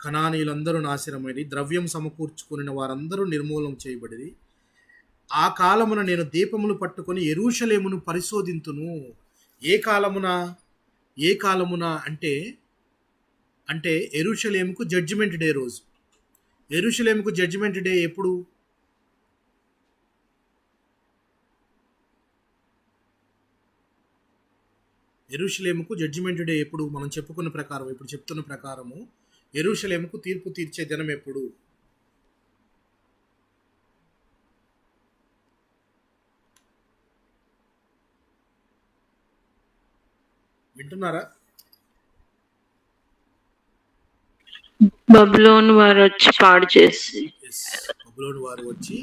కనానీయులందరూ నాశనమైనది, ద్రవ్యం సమకూర్చుకుని వారందరూ నిర్మూలన చేయబడిది. ఆ కాలమున నేను దీపములు పట్టుకొని యెరూషలేమును పరిశోధింతును. ఏ కాలమున అంటే యెరూషలేముకు జడ్జిమెంట్ డే రోజు. యెరూషలేముకు జడ్జిమెంట్ డే ఎప్పుడు? యెరూషలేముకు జడ్జిమెంట్ డే ఎప్పుడు? మనం చెప్పుకున్న ప్రకారం, ఇప్పుడు చెప్తున్న ప్రకారము యెరూషలేముకు తీర్పు తీర్చే దినం ఎప్పుడు? వింటున్నారా? బబులోను వారు వచ్చి పాడు చేసి బబులోను వారు వచ్చి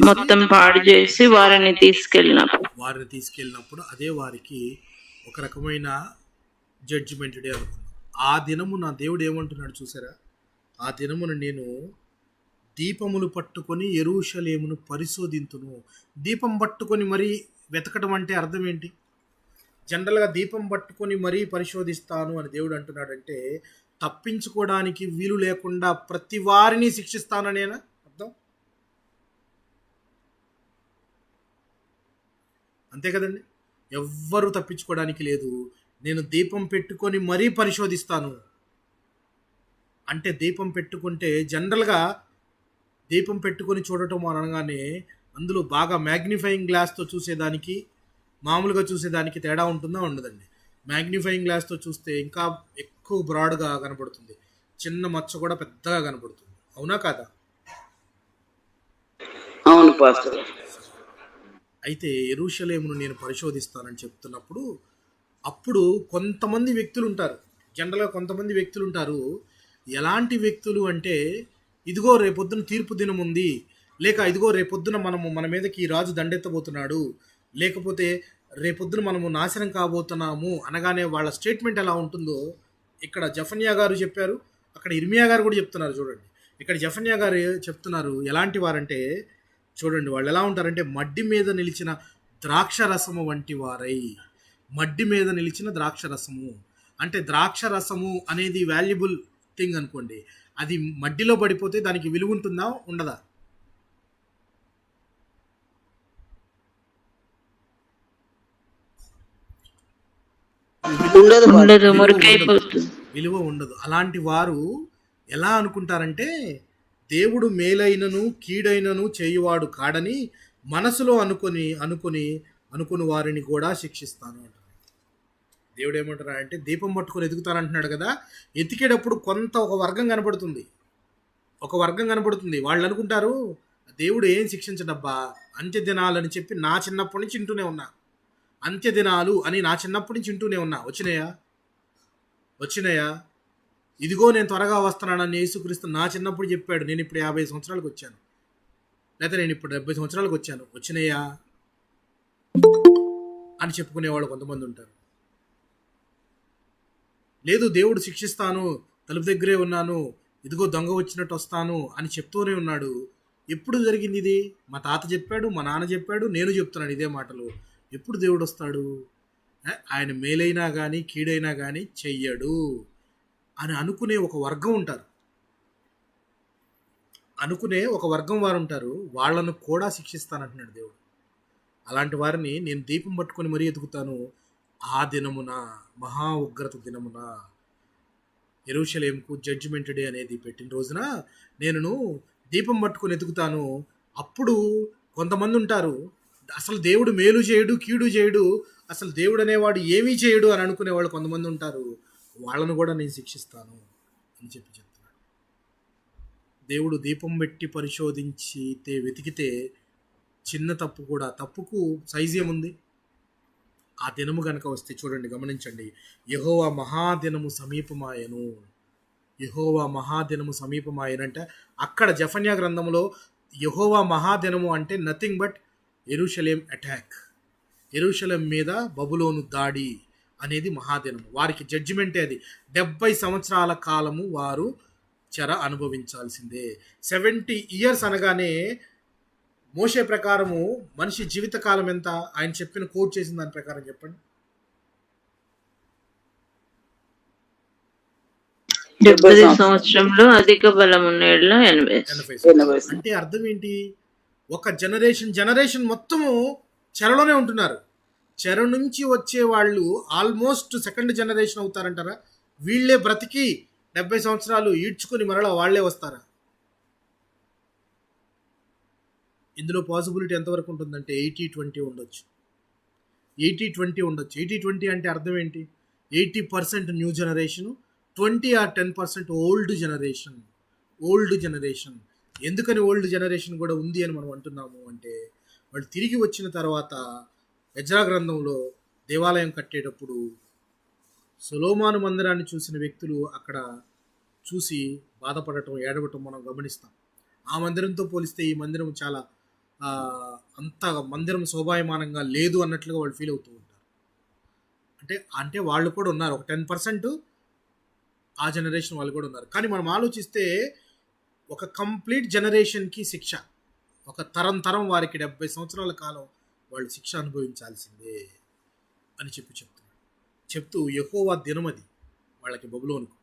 మొత్తం పాడు చేసి వారిని తీసుకెళ్ళినప్పుడు అదే వారికి ఒక రకమైన జడ్జిమెంట్ డే అనుకుందాం. ఆ దినమున దేవుడు ఏమంటున్నాడు చూసారా, ఆ దినమున నేను దీపములు పట్టుకొని యెరూషలేమును పరిశోధింతును. దీపం పట్టుకొని మరీ వెతకడం అంటే అర్థం ఏంటి? జనరల్గా దీపం పట్టుకొని మరీ పరిశోధిస్తాను అని దేవుడు అంటున్నాడంటే తప్పించుకోవడానికి వీలు లేకుండా ప్రతి వారిని శిక్షిస్తాననేనా అర్థం? అంతే కదండి. ఎవ్వరూ తప్పించుకోవడానికి లేదు. నేను దీపం పెట్టుకొని మరీ పరిశోధిస్తాను అంటే, దీపం పెట్టుకుంటే జనరల్గా దీపం పెట్టుకొని చూడటం అనగానే అందులో బాగా మ్యాగ్నిఫైయింగ్ గ్లాస్తో చూసేదానికి మామూలుగా చూసేదానికి తేడా ఉంటుందా? ఉండదండి. మ్యాగ్నిఫైయింగ్ గ్లాస్తో చూస్తే ఇంకా ఎక్కువ బ్రాడ్గా కనపడుతుంది, చిన్న మచ్చ కూడా పెద్దగా కనపడుతుంది. అవునా కాదా? అవును పాస్టర్. అయితే యెరూషలేమును నేను పరిశోధిస్తానని చెప్తున్నప్పుడు అప్పుడు కొంతమంది వ్యక్తులు ఉంటారు, జనరల్గా కొంతమంది వ్యక్తులు ఉంటారు. ఎలాంటి వ్యక్తులు అంటే, ఇదిగో రేపొద్దున తీర్పు దినం ఉంది, లేక ఇదిగో రేపొద్దున మన మీదకి ఈ రాజు దండెత్తబోతున్నాడు, లేకపోతే రేపొద్దున మనము నాశనం కాబోతున్నాము అనగానే వాళ్ళ స్టేట్మెంట్ ఎలా ఉంటుందో ఇక్కడ జెఫన్యా గారు చెప్పారు, అక్కడ ఇర్మియా గారు కూడా చెప్తున్నారు. చూడండి, ఇక్కడ జెఫన్యా గారు చెప్తున్నారు ఎలాంటి వారంటే, చూడండి వాళ్ళు ఎలా ఉంటారంటే, మడ్డి మీద నిలిచిన ద్రాక్ష రసము వంటి వారై. మడ్డి మీద నిలిచిన ద్రాక్ష రసము అంటే, ద్రాక్ష రసము అనేది వాల్యుబుల్ థింగ్ అనుకోండి. అది మడ్డిలో పడిపోతే దానికి విలువ ఉంటుందా? ఉండదా? ఉండదు, మురికైపోతుంది, విలువ ఉండదు. అలాంటి వారు ఎలా అనుకుంటారంటే, దేవుడు మేలైనను కీడైనను చేయువాడు కాడని మనసులో అనుకుని వారిని కూడా శిక్షిస్తాను అంటారు. దేవుడు ఏమంటారా అంటే, దీపం పట్టుకొని ఎదుగుతానంటున్నాడు కదా, ఎతికేటప్పుడు ఒక వర్గం కనపడుతుంది. వాళ్ళు అనుకుంటారు దేవుడు ఏం శిక్షించడబ్బా, అంత్య దినాలని చెప్పి నా చిన్నప్పటి నుంచి వింటూనే ఉన్నా, అంత్య దినాలు అని నా చిన్నప్పటి నుంచి వింటూనే ఉన్నా. వచ్చినాయా? ఇదిగో నేను త్వరగా వస్తున్నానని యేసుక్రీస్తు నా చిన్నప్పుడు చెప్పాడు. నేను ఇప్పుడు 50 సంవత్సరాలకు వచ్చాను, లేదా నేను ఇప్పుడు 70 సంవత్సరాలకు వచ్చాను. వచ్చినాయా అని చెప్పుకునేవాళ్ళు కొంతమంది ఉంటారు. లేదు, దేవుడు శిక్షిస్తాను, తలుపు దగ్గరే ఉన్నాను, ఇదిగో దొంగ వచ్చినట్టు వస్తాను అని చెప్తూనే ఉన్నాడు. ఎప్పుడు జరిగింది ఇది? మా తాత చెప్పాడు, మా నాన్న చెప్పాడు, నేను చెప్తున్నాను ఇదే మాటలు. ఎప్పుడు దేవుడు వస్తాడు? ఆయన మేలైనా కానీ కీడైనా కానీ చెయ్యడు అని అనుకునే ఒక వర్గం ఉంటారు. అనుకునే ఒక వర్గం వారు ఉంటారు. వాళ్ళను కూడా శిక్షిస్తానంటున్నాడు దేవుడు. అలాంటి వారిని నేను దీపం పట్టుకొని మరీ ఎదుగుతాను. ఆ దినమున, మహా ఉగ్రత దినమున, యెరూషలేముకు జడ్జిమెంట్ డే అనేది పెట్టిన రోజున నేను దీపం పట్టుకొని ఎదుగుతాను. అప్పుడు కొంతమంది ఉంటారు, అసలు దేవుడు మేలు చేయడు, కీడు చేయడు, అసలు దేవుడు అనేవాడు ఏమీ చేయడు అని అనుకునేవాళ్ళు కొంతమంది ఉంటారు. వాళ్ళను కూడా నేను శిక్షిస్తాను అని చెప్తున్నాడు. దేవుడు దీపం పెట్టి పరిశోధించితే వెతికితే చిన్న తప్పు కూడా, తప్పుకు సైజ్ ఏముంది? ఆ దినము గనక వస్తే చూడండి, గమనించండి. యెహోవా మహాదినము సమీపమాయను. యెహోవా మహాదినము సమీపమాయనంటే అక్కడ జెఫన్యా గ్రంథంలో యెహోవా మహాదినము అంటే నథింగ్ బట్ యెరూషలేం అటాక్. యెరూషలేం మీద బబులోను దాడి అనేది మహాదినము. వారికి జడ్జిమెంటే అది. 70 సంవత్సరాల కాలము వారు చెర అనుభవించాల్సిందే. 70 ఇయర్స్ అనగానే మోషే ప్రకారము మనిషి జీవిత కాలం ఎంత? ఆయన చెప్పిన కోట్ చేసిన దాని ప్రకారం చెప్పండి. 70 సంవత్సరంలో అధిక బలం ఉన్న యెడల 80. 80. అంటే అర్థం ఏంటి? ఒక జనరేషన్ మొత్తము చెరలోనే ఉంటున్నారు. చెర నుంచి వచ్చే వాళ్ళు ఆల్మోస్ట్ సెకండ్ జనరేషన్ అవుతారంటారా? వీళ్ళే బ్రతికి 70 సంవత్సరాలు ఈడ్చుకొని మరలా వాళ్ళే వస్తారా? ఇందులో పాసిబిలిటీ ఎంతవరకు ఉంటుందంటే 80-20 ఉండొచ్చు. 80-20 ఉండొచ్చు. 80-20 అంటే అర్థం ఏంటి? 80% new generation, 20 or 10% old generation. ఎందుకని ఓల్డ్ జనరేషన్ కూడా ఉంది అని మనం అంటున్నాము అంటే, వాళ్ళు తిరిగి వచ్చిన తర్వాత ఎజ్రా గ్రంథంలో దేవాలయం కట్టేటప్పుడు సొలొమోను మందిరాన్ని చూసిన వ్యక్తులు అక్కడ చూసి బాధపడటం, ఏడవటం మనం గమనిస్తాం. ఆ మందిరంతో పోలిస్తే ఈ మందిరం చాలా అంత మందిరం శోభాయమానంగా లేదు అన్నట్లుగా వాళ్ళు ఫీల్ అవుతూ ఉంటారు. అంటే వాళ్ళు కూడా ఉన్నారు, ఒక 10% ఆ జనరేషన్ వాళ్ళు కూడా ఉన్నారు. కానీ మనం ఆలోచిస్తే ఒక కంప్లీట్ జనరేషన్కి శిక్ష, ఒక తరం వారికి 70 సంవత్సరాల కాలం వాళ్ళు శిక్ష అనుభవించాల్సిందే అని చెప్తూ యెహోవా దినం అది వాళ్ళకి బబులోనుకు.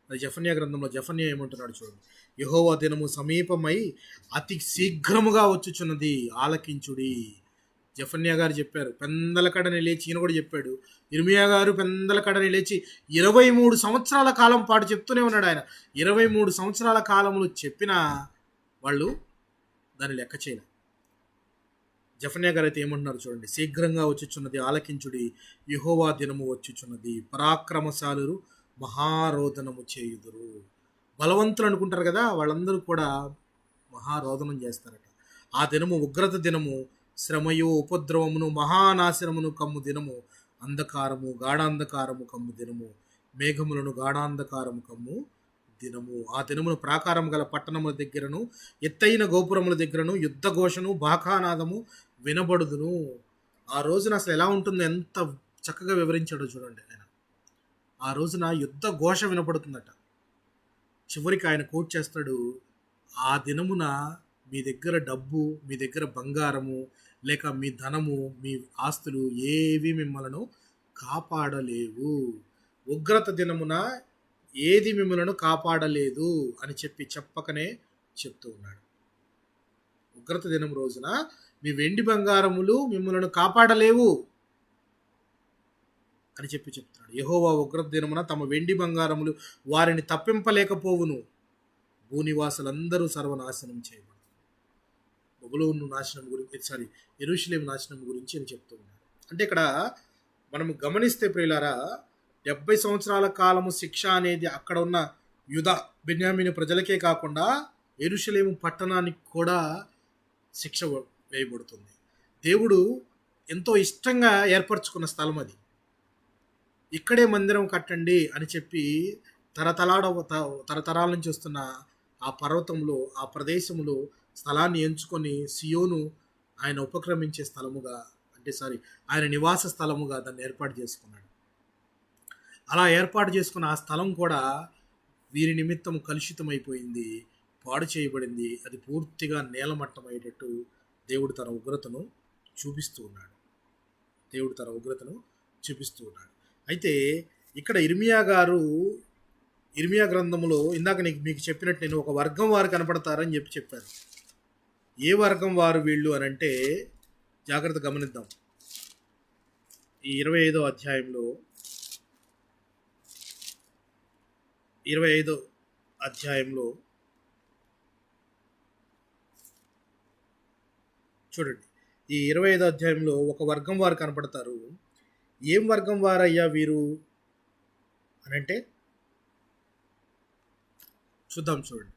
అది జెఫన్యా గ్రంథంలో జెఫన్యా ఏమంటున్నాడు చూడండి. యెహోవా దినము సమీపమై అతి శీఘ్రముగా వచ్చుచున్నది, ఆలకించుడి. జెఫన్యా గారు చెప్పారు, పెందల కడని లేచి. ఈయన కూడా చెప్పాడు, ఇర్మియా గారు పెందల కడని లేచి 23 సంవత్సరాల కాలం పాటు చెప్తూనే ఉన్నాడు ఆయన. 23 సంవత్సరాల కాలములు చెప్పినా వాళ్ళు దాన్ని లెక్క చేయలే. జెఫన్యా గారు అయితే ఏమంటున్నారు చూడండి, శీఘ్రంగా వచ్చుచున్నది, ఆలకించుడి, యెహోవా దినము వచ్చుచున్నది, పరాక్రమశాలురు మహారోదనము చేయుదురు. బలవంతులు అనుకుంటారు కదా, వాళ్ళందరూ కూడా మహారోదనం చేస్తారట. ఆ దినము ఉగ్రత దినము, శ్రమయు ఉపద్రవమును మహానాశనమును కమ్ము దినము, అంధకారము గాఢాంధకారము కమ్ము దినము, మేఘములను గాఢాంధకారము కమ్ము దినము. ఆ దినమును ప్రాకారం గల పట్టణముల దగ్గరను ఎత్తైన గోపురముల దగ్గరను యుద్ధ ఘోషను బాకానాదము వినబడుదును. ఆ రోజున అసలు ఎలా ఉంటుందో ఎంత చక్కగా వివరించాడో చూడండి ఆయన. ఆ రోజున యుద్ధ ఘోష వినపడుతుందట. చివరికి ఆయన కోట్ చేస్తాడు, ఆ దినమున మీ దగ్గర డబ్బు, మీ దగ్గర బంగారము, లేక మీ ధనము, మీ ఆస్తులు ఏవి మిమ్మలను కాపాడలేవు. ఉగ్రత దినమున ఏది మిమ్మలను కాపాడలేదు అని చెప్పకనే చెప్తూ ఉన్నాడు. ఉగ్రత దినం రోజున మీ వెండి బంగారములు మిమ్మలను కాపాడలేవు అని చెప్తున్నాడు. యెహోవా ఉగ్రత దినమున తమ వెండి బంగారములు వారిని తప్పింపలేకపోవును. భూనివాసులందరూ సర్వనాశనం చేయబడు. బబులోను నాశనం గురించి, యెరూషలేము నాశనం గురించి అని చెప్తూ ఉన్నాడు. అంటే ఇక్కడ మనం గమనిస్తే ప్రియులారా, 70 సంవత్సరాల కాలము శిక్ష అనేది అక్కడ ఉన్న యూదా బెన్యామీను ప్రజలకే కాకుండా యెరూషలేము పట్టణానికి కూడా శిక్ష వేయబడుతుంది. దేవుడు ఎంతో ఇష్టంగా ఏర్పరచుకున్న స్థలం అది. ఇక్కడే మందిరం కట్టండి అని చెప్పి తరతరాల నుంచి వస్తున్న ఆ పర్వతంలో, ఆ ప్రదేశంలో స్థలాన్ని ఎంచుకొని సియోను ఆయన ఉపక్రమించే స్థలముగా, ఆయన నివాస స్థలముగా దాన్ని ఏర్పాటు చేసుకున్నాడు. అలా ఏర్పాటు చేసుకున్న ఆ స్థలం కూడా వీరి నిమిత్తం కలుషితమైపోయింది, పాడు చేయబడింది. అది పూర్తిగా నేలమట్టమయ్యేటట్టు దేవుడు తన ఉగ్రతను చూపిస్తూ ఉన్నాడు. అయితే ఇక్కడ ఇర్మియా గ్రంథంలో ఇందాక మీకు చెప్పినట్టు నేను ఒక వర్గం వారు కనపడతారని చెప్పారు. ఏ వర్గం వారు వీళ్ళు అనంటే జాగ్రత్త గమనిద్దాం. ఈ 25వ అధ్యాయంలో 25వ అధ్యాయంలో చూడండి. ఈ 25వ అధ్యాయంలో ఒక వర్గం వారు కనపడతారు. ఏం వర్గం వారయ్యా వీరు అని అంటే చూద్దాం. చూడండి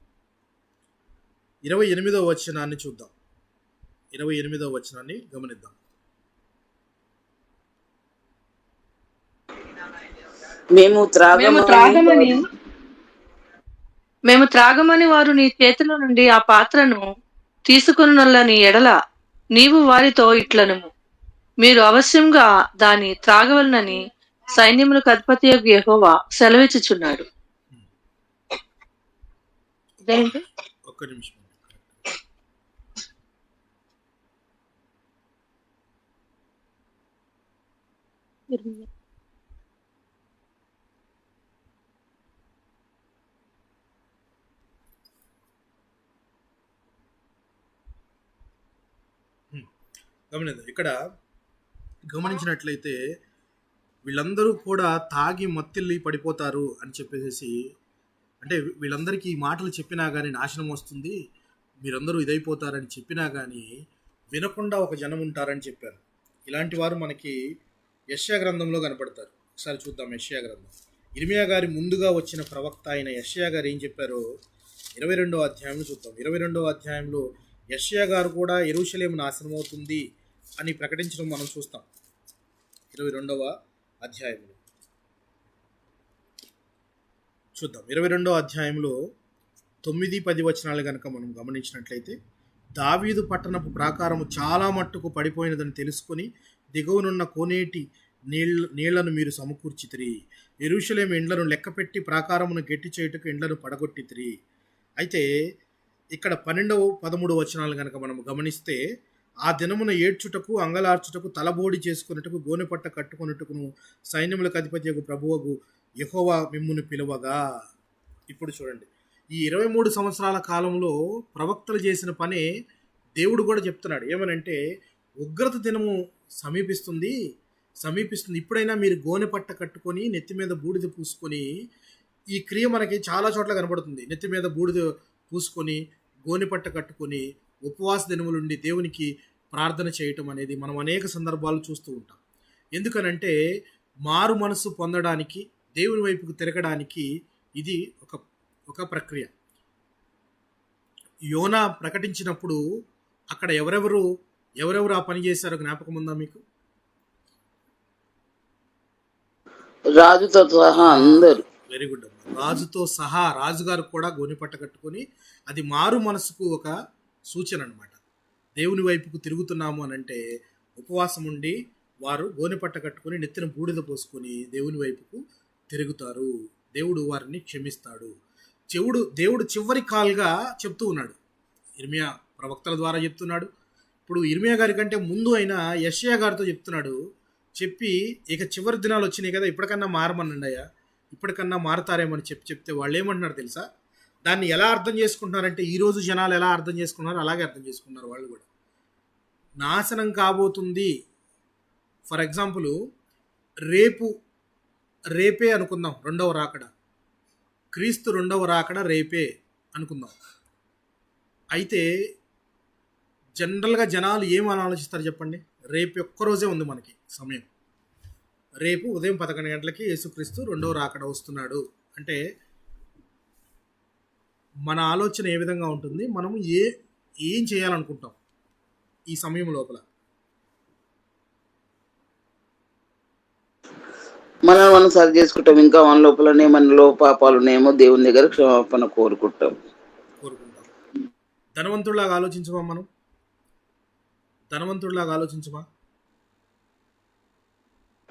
28వ వచనాన్ని చూద్దాం. 28వ వచనాన్ని గమనిద్దాం. మేము త్రాగమని వారు నీ చేతిలో నుండి ఆ పాత్రను తీసుకున్నల్లని ఎడల నీవు వారితో ఇట్లనుము, మీరు అవశ్యంగా దాని త్రాగవలనని సైన్యములకు అధిపతియగు యెహోవా సెలవిచ్చుచున్నాడు. ఒక్క నిమిషం. గమనిద్దాం. ఇక్కడ గమనించినట్లయితే వీళ్ళందరూ కూడా తాగి మత్తిల్లి పడిపోతారు అని చెప్పేసి, అంటే వీళ్ళందరికీ ఈ మాటలు చెప్పినా కానీ నాశనం వస్తుంది, మీరందరూ ఇదైపోతారని చెప్పినా కానీ వినకుండా ఒక జనం ఉంటారని చెప్పారు. ఇలాంటి వారు మనకి యెషయా గ్రంథంలో కనపడతారు. ఒకసారి చూద్దాం. యెషయా గ్రంథం. ఇర్మియా గారి ముందుగా వచ్చిన ప్రవక్త అయిన యెషయా గారు ఏం చెప్పారో 22వ అధ్యాయంలో చూద్దాం. 22వ అధ్యాయంలో యెషయా గారు కూడా యెరూషలేము నాశనం అవుతుంది అని ప్రకటించడం మనం చూస్తాం. 22వ అధ్యాయంలో చూద్దాం. 22వ అధ్యాయంలో 9-10 వచనాలు కనుక మనం గమనించినట్లయితే, దావీదు పట్టణపు ప్రాకారము చాలా మట్టుకు పడిపోయినదని తెలుసుకొని దిగువనున్న కోనేటి నీళ్లను మీరు సమకూర్చితిరి. యెరూషలేము ఇండ్లను లెక్కపెట్టి ప్రాకారమును గట్టి చేయుటకు ఇండ్లను పడగొట్టితిరి. అయితే ఇక్కడ 12-13 వచనాలు కనుక మనం గమనిస్తే, ఆ దినమున ఏడ్చుటకు అంగలార్చుటకు తలబోడి చేసుకున్నట్టుకు గోనెపట్ట కట్టుకున్నట్టుకును సైన్యములకు అధిపతియగు ప్రభువగు యెహోవా మిమ్మును పిలువగా. ఇప్పుడు చూడండి, ఈ 23 సంవత్సరాల కాలంలో ప్రవక్తలు చేసిన పనే దేవుడు కూడా చెప్తున్నాడు. ఏమనంటే, ఉగ్రత దినము సమీపిస్తుంది. ఇప్పుడైనా మీరు గోనెపట్ట కట్టుకొని నెత్తి మీద బూడిద పూసుకొని, ఈ క్రియ మనకి చాలా చోట్ల కనబడుతుంది. నెత్తి మీద బూడిద పూసుకొని గోనెపట్ట కట్టుకొని ఉపవాస దినములుండి దేవునికి ప్రార్థన చేయటం అనేది మనం అనేక సందర్భాలు చూస్తూ ఉంటాం. ఎందుకనంటే, మారు మనసు పొందడానికి, దేవుని వైపుకు తిరగడానికి ఇది ఒక ప్రక్రియ. యోనా ప్రకటించినప్పుడు అక్కడ ఎవరెవరు ఆ పని చేశారో జ్ఞాపకం ఉందా మీకు? రాజుతో సహా అందరు. వెరీ గుడ్ అమ్మా. రాజుతో సహా, రాజుగారు కూడా గోనెపట్ట కట్టుకొని, అది మారు మనసుకు ఒక సూచన అనమాట. దేవుని వైపుకు తిరుగుతున్నాము అని అంటే ఉపవాసం ఉండి వారు గోనెపట్ట కట్టుకొని నెత్తిన బూడిద పోసుకొని దేవుని వైపుకు తిరుగుతారు. దేవుడు వారిని క్షమిస్తాడు. దేవుడు చివరి కాల్గా చెప్తూ ఉన్నాడు. ఇర్మియా ప్రవక్తల ద్వారా చెప్తున్నాడు. ఇప్పుడు ఇర్మియా గారి కంటే ముందు అయినా యెషయా గారితో చెప్తున్నాడు. చెప్పి ఇక చివరి దినాలు వచ్చినాయి కదా, ఇప్పటికన్నా మారమనండి అయ్యా, ఇప్పటికన్నా మారతారేమని చెప్తే వాళ్ళు ఏమంటున్నారు తెలుసా? దాన్ని ఎలా అర్థం చేసుకుంటున్నారంటే, ఈరోజు జనాలు ఎలా అర్థం చేసుకున్నారో అలాగే అర్థం చేసుకున్నారు వాళ్ళు కూడా. నాశనం కాబోతుంది. ఫర్ ఎగ్జాంపుల్, రేపే అనుకుందాం రెండవ రాకడ, క్రీస్తు రెండవ రాకడ రేపే అనుకుందాం. అయితే జనరల్గా జనాలు ఏమని ఆలోచిస్తారు చెప్పండి? రేపు ఒక్కరోజే ఉంది మనకి సమయం. రేపు ఉదయం 11 గంటలకి యేసుక్రీస్తు రెండవ రాకడ వస్తున్నాడు అంటే మన ఆలోచన ఏ విధంగా ఉంటుంది? మనం ఏం చేయాలనుకుంటాం ఈ సమయం లోపల? మనం సరి చేసుకుంటాం. ఇంకా మన లోపలనే మన పాపాలు ఉన్నాయేమో దేవుని దగ్గర క్షమాపణ కోరుకుంటాం. ధనవంతుడిలాగా ఆలోచించమా? మనం ధనవంతుడిలాగా ఆలోచించమా?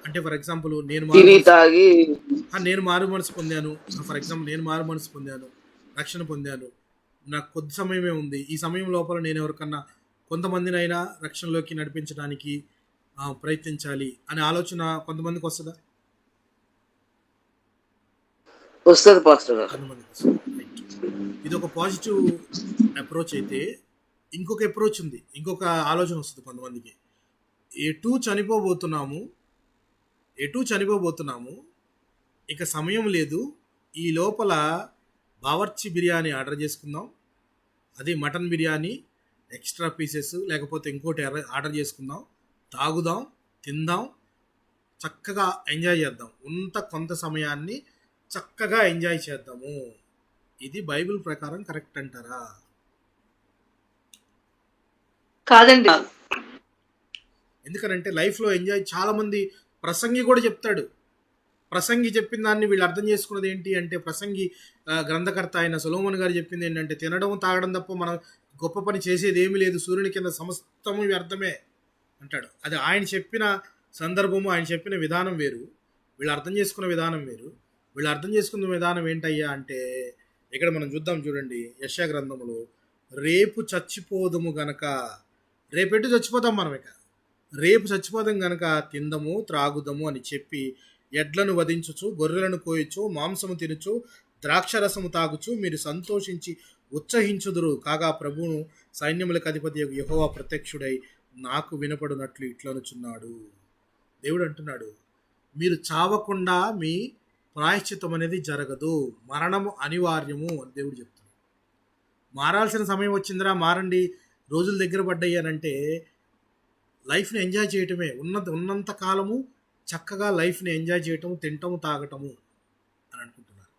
అంటే ఫర్ ఎగ్జాంపుల్ నేను మారు మనసు పొందాను. ఫర్ ఎగ్జాంపుల్ నేను మారు మనసు పొందాను, రక్షణ పొందాను, నాకు కొద్ది సమయమే ఉంది. ఈ సమయం లోపల నేను ఎవరికన్నా కొంతమందినైనా రక్షణలోకి నడిపించడానికి ప్రయత్నించాలి అనే ఆలోచన కొంతమందికి వస్తుందా? వస్తుంది పాస్టర్ గారు. ఇది ఒక పాజిటివ్ అప్రోచ్ అయితే, ఇంకొక అప్రోచ్ ఉంది, ఇంకొక ఆలోచన వస్తుంది కొంతమందికి. ఎటూ చనిపోబోతున్నాము, ఇక సమయం లేదు, ఈ లోపల బావర్చి బిర్యానీ ఆర్డర్ చేసుకుందాం, అది మటన్ బిర్యానీ ఎక్స్ట్రా పీసెస్ లేకపోతే ఇంకోటి ఆర్డర్ చేసుకుందాం, తాగుదాం, తిందాం, చక్కగా ఎంజాయ్ చేద్దాం, కొంత సమయాన్ని చక్కగా ఎంజాయ్ చేద్దాము. ఇది బైబిల్ ప్రకారం కరెక్ట్ అంటారా? కాదండి. ఎందుకనంటే లైఫ్లో ఎంజాయ్ చాలామంది, ప్రసంగి కూడా చెప్తాడు. ప్రసంగి చెప్పిన దాన్ని వీళ్ళు అర్థం చేసుకున్నది ఏంటి అంటే, ప్రసంగి గ్రంథకర్త అయిన సొలొమోన్ గారు చెప్పింది ఏంటంటే, తినడం తాగడం తప్ప మనం గొప్ప పని చేసేది ఏమీ లేదు, సూర్యుని కింద సమస్తము వ్యర్థమే అంటాడు. అది ఆయన చెప్పిన సందర్భము, ఆయన చెప్పిన విధానం వేరు, వీళ్ళు అర్థం చేసుకున్న విధానం వేరు. వీళ్ళు అర్థం చేసుకున్న విధానం ఏంటయ్యా అంటే, ఇక్కడ మనం చూడండి యెషయా గ్రంథములో, రేపు చచ్చిపోదము గనక, రేపెట్టు చచ్చిపోతాం మనం, ఇక రేపు చచ్చిపోదాం గనక తిందము త్రాగుదము అని చెప్పి ఎడ్లను వధించుచు, గొర్రెలను కోయచ్చు, మాంసము తినుచు, ద్రాక్షరసము తాగుచు మీరు సంతోషించి ఉత్సహించుదురు. కాగా ప్రభువును సైన్యములకు అధిపతి యెహోవా ప్రత్యక్షుడై నాకు వినపడునట్లు ఇట్లనుచున్నాడు. దేవుడు అంటున్నాడు, మీరు చావకుండా మీ ప్రాయశ్చిత్తం అనేది జరగదు, మరణము అనివార్యము అని దేవుడు చెప్తున్నాడు. మారాల్సిన సమయం వచ్చిందిరా, మారండి, రోజులు దగ్గర పడ్డాయి అని అంటే, లైఫ్ని ఎంజాయ్ చేయటమే, ఉన్నంత కాలము చక్కగా లైఫ్ని ఎంజాయ్ చేయటము, తింటము, తాగటము అని అనుకుంటున్నారు.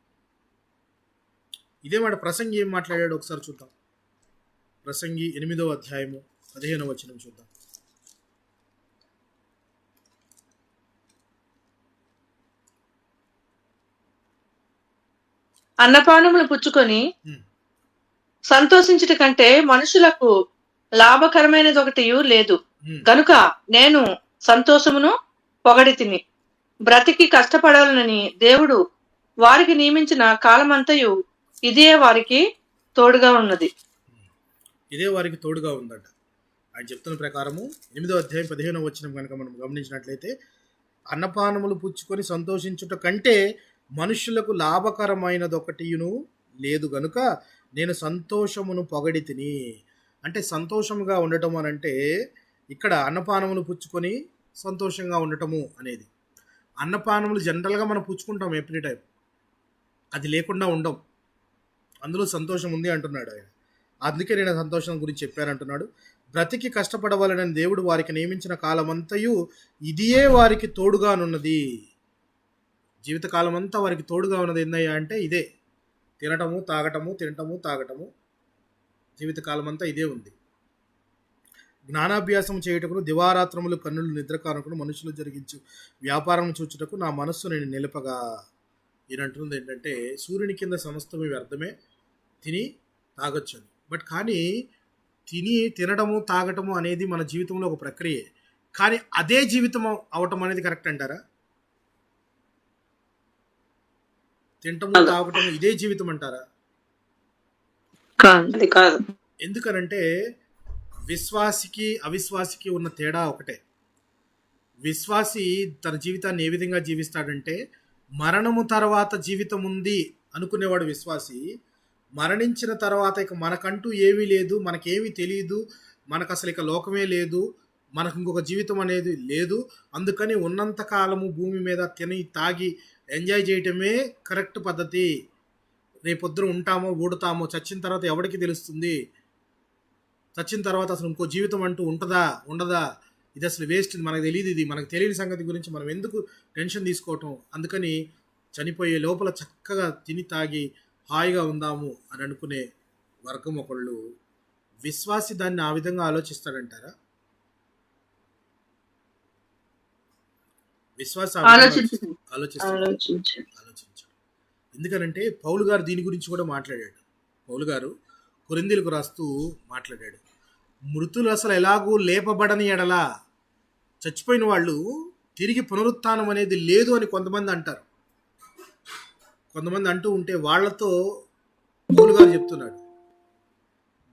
ఇదే మాట ప్రసంగి ఏం మాట్లాడాడు ఒకసారి చూద్దాం. ప్రసంగి 8వ అధ్యాయము 15వ వచనం చూద్దాం. అన్నపానములు పుచ్చుకొని సంతోషించుట కంటే మనుషులకు లాభకరమైనది ఒకటి లేదు గనుక నేను సంతోషమును పొగడితిని. బ్రతికి కష్టపడాలని దేవుడు వారికి నియమించిన కాలమంతయు ఇదే వారికి తోడుగా ఉన్నది. ఇదే వారికి తోడుగా ఉందట. ఆయన చెప్తున్న ప్రకారము 8వ అధ్యాయం 15వ వచనం కనుక మనం గమనించినట్లయితే, అన్నపానములు పుచ్చుకొని సంతోషించుట కంటే మనుషులకు లాభకరమైనదొకటియును లేదు గనుక నేను సంతోషమును పొగడితిని. అంటే సంతోషముగా ఉండటం అని అంటే, ఇక్కడ అన్నపానములు పుచ్చుకొని సంతోషంగా ఉండటము అనేది, అన్నపానములు జనరల్గా మనం పుచ్చుకుంటాం ఎవ్రీ టైం, అది లేకుండా ఉండం, అందులో సంతోషం ఉంది అంటున్నాడు ఆయన. అందుకే నేను సంతోషం గురించి చెప్పానంటున్నాడు. బ్రతికి కష్టపడవాలని దేవుడు వారికి నియమించిన కాలమంతయు ఇదియే వారికి తోడుగానున్నది. జీవితకాలం అంతా వారికి తోడుగా ఉన్నది ఏందయ్యా అంటే ఇదే, తినటము తాగటము, జీవితకాలం అంతా ఇదే ఉంది. జ్ఞానాభ్యాసం చేయుటకును దివారాత్రములు కన్నులు నిద్రకానుకును మనుషులు జరిగించు వ్యాపారం చూచుటకు నా మనస్సు నేను నిలపగా. ఈయనంటున్నది ఏంటంటే, సూర్యుని కింద సమస్తమే వ్యర్థమే, తిని తాగొచ్చు అని. బట్ కానీ తినడము తాగటము అనేది మన జీవితంలో ఒక ప్రక్రియే, కానీ అదే జీవితం అవటం అనేది కరెక్ట్ అంటారా? తినటము తాగటము ఇదే జీవితం అంటారా? కాదు. ఎందుకనంటే విశ్వాసికి అవిశ్వాసికి ఉన్న తేడా ఒకటే. విశ్వాసి తన జీవితాన్ని ఏ విధంగా జీవిస్తాడంటే, మరణము తర్వాత జీవితం ఉంది అనుకునేవాడు విశ్వాసి. మరణించిన తర్వాత ఇక మనకంటూ ఏమీ లేదు, మనకేమీ తెలియదు, మనకు అసలు ఇక లోకమే లేదు, మనకు ఇంకొక జీవితం అనేది లేదు, అందుకని ఉన్నంత కాలము భూమి మీద తిని తాగి ఎంజాయ్ చేయటమే కరెక్ట్ పద్ధతి. రేపొద్దున ఉంటామో ఊడతామో, చచ్చిన తర్వాత ఎవరికి తెలుస్తుంది, చచ్చిన తర్వాత అసలు ఇంకో జీవితం అంటూ ఉంటుందా ఉండదా, ఇది అసలు వేస్ట్, మనకు తెలియదు, ఇది మనకు తెలియని సంగతి గురించి మనం ఎందుకు టెన్షన్ తీసుకోవటం, అందుకని చనిపోయే లోపల చక్కగా తిని తాగి హాయిగా ఉందాము అని అనుకునే వర్గం ఒకళ్ళు. విశ్వాసి దాన్ని ఆ విధంగా ఆలోచిస్తాడంటారా? విశ్వాస ఆలోచిస్తాడు. ఎందుకనంటే పౌలు గారు దీని గురించి కూడా మాట్లాడాడు. పౌలు గారు కొరింథీయులకు రాస్తూ మాట్లాడాడు, మృతులు అసలు ఎలాగూ లేపబడని ఎడలా, చచ్చిపోయిన వాళ్ళు తిరిగి పునరుత్థానం అనేది లేదు అని కొంతమంది అంటారు. కొంతమంది అంటూ ఉంటే వాళ్ళతో పౌలు గారు చెప్తున్నాడు,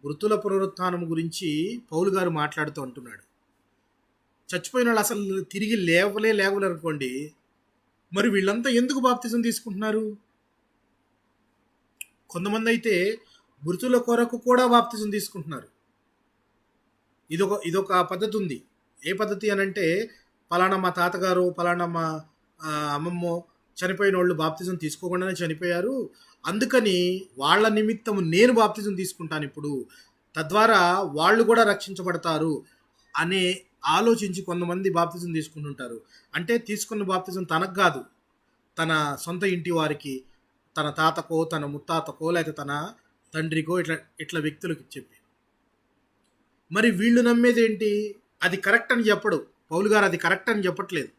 మృతుల పునరుత్థానం గురించి పౌలు గారు మాట్లాడుతూ అంటున్నాడు, చచ్చిపోయిన వాళ్ళు అసలు తిరిగి లేవలేరు అనుకోండి, మరి వీళ్ళంతా ఎందుకు బాప్తిజం తీసుకుంటున్నారు? కొంతమంది అయితే మృతుల కొరకు కూడా బాప్తిజం తీసుకుంటున్నారు. ఇదొక పద్ధతి ఉంది. ఏ పద్ధతి అనంటే పలానా మా తాతగారు పలానా మా అమ్మమ్మో చనిపోయిన వాళ్ళు బాప్తిజం తీసుకోకుండానే చనిపోయారు, అందుకని వాళ్ళ నిమిత్తము నేను బాప్తిజం తీసుకుంటాను ఇప్పుడు, తద్వారా వాళ్ళు కూడా రక్షించబడతారు అనే ఆలోచించి కొంతమంది బాప్తిజం తీసుకుంటుంటారు. అంటే తీసుకున్న బాప్తిజం తనకు కాదు, తన సొంత ఇంటి వారికి, తన తాతకో తన ముత్తాతకో లేకపోతే తన తండ్రికో ఇట్లా ఇట్లా వ్యక్తులకు చెప్పి. మరి వీళ్ళు నమ్మేది ఏంటి? అది కరెక్ట్ అని చెప్పడు పౌలు గారు, అది కరెక్ట్ అని చెప్పట్లేదు.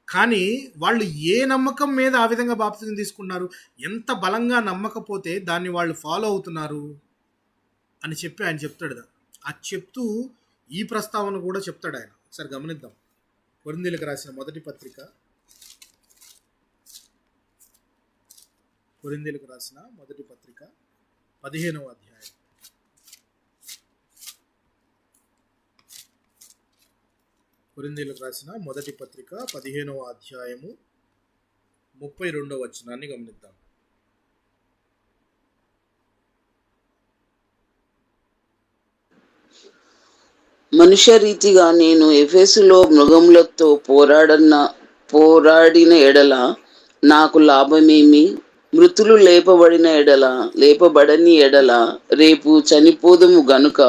కానీ వాళ్ళు ఏ నమ్మకం మీద ఆ విధంగా బాప్తిజం తీసుకున్నారు, ఎంత బలంగా నమ్మకపోతే దాన్ని వాళ్ళు ఫాలో అవుతున్నారు అని చెప్పి ఆయన చెప్తాడు. ఆ చెప్తూ ఈ ప్రస్తావన కూడా చెప్తాడు ఆయన. ఒకసారి గమనిద్దాం. కొరింథీయులకు రాసిన మొదటి పత్రిక, కొరింథీయులకు రాసిన మొదటి పత్రిక 15వ అధ్యాయం. కొరింథీయులకు రాసిన మొదటి పత్రిక 15వ అధ్యాయము 32వ వచనాన్ని గమనిద్దాం. మనుష్య రీతిగా నేను ఎఫెసులో మృగములతో పోరాడిన ఎడల నాకు లాభమేమి? మృతులు లేపబడని ఎడల రేపు చనిపోదుము గనుక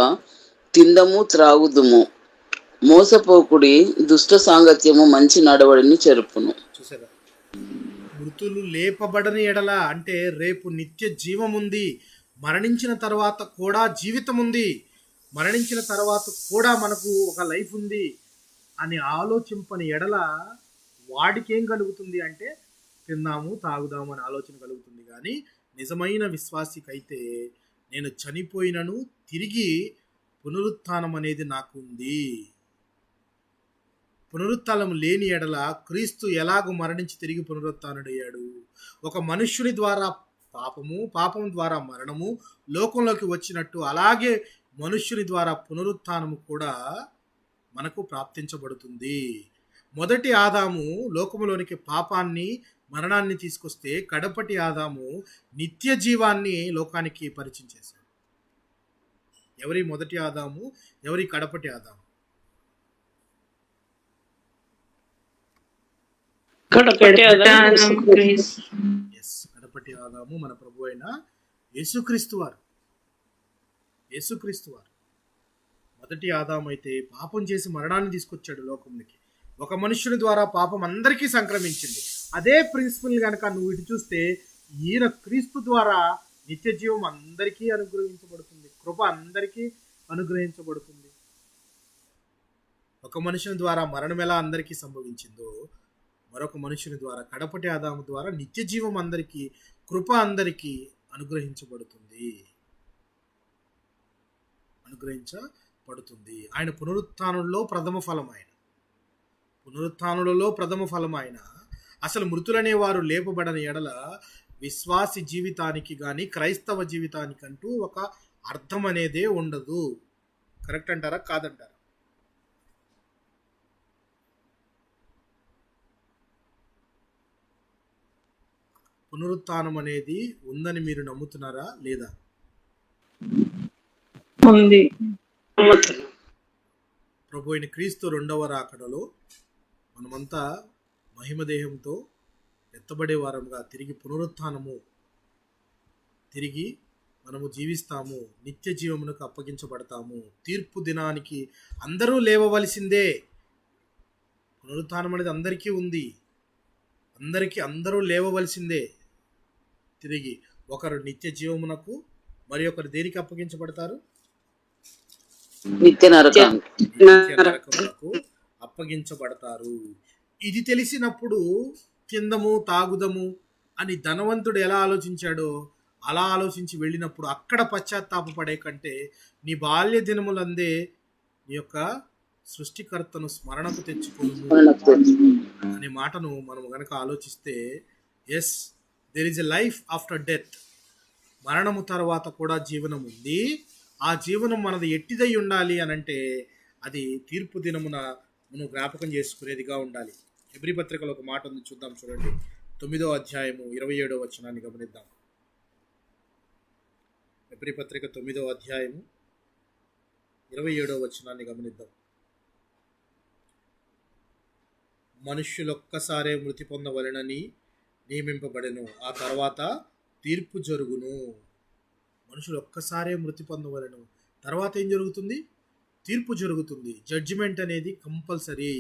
తిందము త్రాగుదుము. మోసపోకుడి, దుష్ట సాంగత్యము మంచి నడవడిని చెరుపును. చూసారా, మృతులు లేపబడని ఎడల అంటే రేపు నిత్య జీవం ఉంది, మరణించిన తర్వాత కూడా జీవితం ఉంది, మరణించిన తర్వాత కూడా మనకు ఒక లైఫ్ ఉంది అని ఆలోచింపని ఎడల వాడికి ఏం కలుగుతుంది అంటే తిందాము తాగుదాము అని ఆలోచన కలుగుతుంది. కానీ నిజమైన విశ్వాసికైతే నేను చనిపోయినను తిరిగి పునరుత్థానం అనేది నాకు ఉంది. పునరుత్థానం లేని ఎడల క్రీస్తు ఎలాగూ మరణించి తిరిగి పునరుత్థానుడయ్యాడు. ఒక మనుష్యుని ద్వారా పాపం ద్వారా మరణము లోకంలోకి వచ్చినట్టు అలాగే మనుష్యుని ద్వారా పునరుత్థానము కూడా మనకు ప్రాప్తించబడుతుంది. మొదటి ఆదాము లోకములోనికి పాపాన్ని మరణాన్ని తీసుకొస్తే కడపటి ఆదాము నిత్య జీవాన్ని లోకానికి పరిచయం చేశాడు. ఎవరి మొదటి ఆదాము, ఎవరి కడపటి ఆదాము? కడపటి కడపటి ఆదాము మన ప్రభు అయిన యేసుక్రీస్తు వారు. మొదటి ఆదాము అయితే పాపం చేసి మరణాన్ని తీసుకొచ్చాడు లోకంలోకి. ఒక మనుష్యుని ద్వారా పాపం అందరికీ సంక్రమించింది. అదే ప్రిన్సిపల్ కనుక నువ్వు ఇటు చూస్తే ఈయన క్రీస్తు ద్వారా నిత్య జీవం అందరికీ అనుగ్రహించబడుతుంది, కృప అందరికీ అనుగ్రహించబడుతుంది. ఒక మనుషుని ద్వారా మరణం ఎలా అందరికీ సంభవించిందో మరొక మనుషుని ద్వారా కడపటి ఆదాము ద్వారా నిత్య జీవం అందరికీ, కృప అందరికీ అనుగ్రహించబడుతుంది. ఆయన పునరుత్థానంలో ప్రథమ ఫలం ఆయన. అసలు మృతులనే వారు లేపబడని ఎడల విశ్వాసి జీవితానికి కానీ క్రైస్తవ జీవితానికంటూ ఒక అర్థం అనేదే ఉండదు. కరెక్ట్ అంటారా కాదంటారా? పునరుత్థానం అనేది ఉందని మీరు నమ్ముతున్నారా లేదా? ఉంది. ప్రభు అయిన క్రీస్తు రెండవ రాకడలో మనమంతా మహిమదేహంతో ఎత్తబడే వారంగా తిరిగి పునరుత్థానము, తిరిగి మనము జీవిస్తాము, నిత్య జీవమునకు అప్పగించబడతాము. తీర్పు దినానికి అందరూ లేవవలసిందే. పునరుత్థానం అనేది అందరికీ ఉంది, అందరూ లేవవలసిందే. తిరిగి ఒకరు నిత్య జీవమునకు, మరి ఒకరు దేనికి అప్పగించబడతారు? నిత్య నరకమునకు అప్పగించబడతారు. ఇది తెలిసినప్పుడు తిందము తాగుదము అని ధనవంతుడు ఎలా ఆలోచించాడో అలా ఆలోచించి వెళ్ళినప్పుడు అక్కడ పశ్చాత్తాపపడే కంటే నీ బాల్య దినములందే నీ యొక్క సృష్టికర్తను స్మరణకు తెచ్చుకోను అనే మాటను మనం గనక ఆలోచిస్తే, yes, there is a life after death. మరణము తర్వాత కూడా జీవనం ఉంది. ఆ జీవనం మనది ఎట్టిదై ఉండాలి అనంటే అది తీర్పు దినమున మనం జ్ఞాపకం చేసుకునేదిగా ఉండాలి. హెబ్రీ పత్రికలో ఒక మాట ఉంది, చూద్దాం. చూడండి, 9వ అధ్యాయము 27వ వచనాన్ని గమనిద్దాం. హెబ్రీ పత్రిక 9వ అధ్యాయము 27వ వచనాన్ని గమనిద్దాం. మనుష్యులొక్కసారే మృతి పొందవలెనని నియమింపబడెను, ఆ తర్వాత తీర్పు జరుగును. మనుషులు ఒక్కసారే మృతి పొందవలెను, తర్వాత ఏం జరుగుతుంది? తీర్పు జరుగుతుంది. జడ్జిమెంట్ అనేది కంపల్సరీ.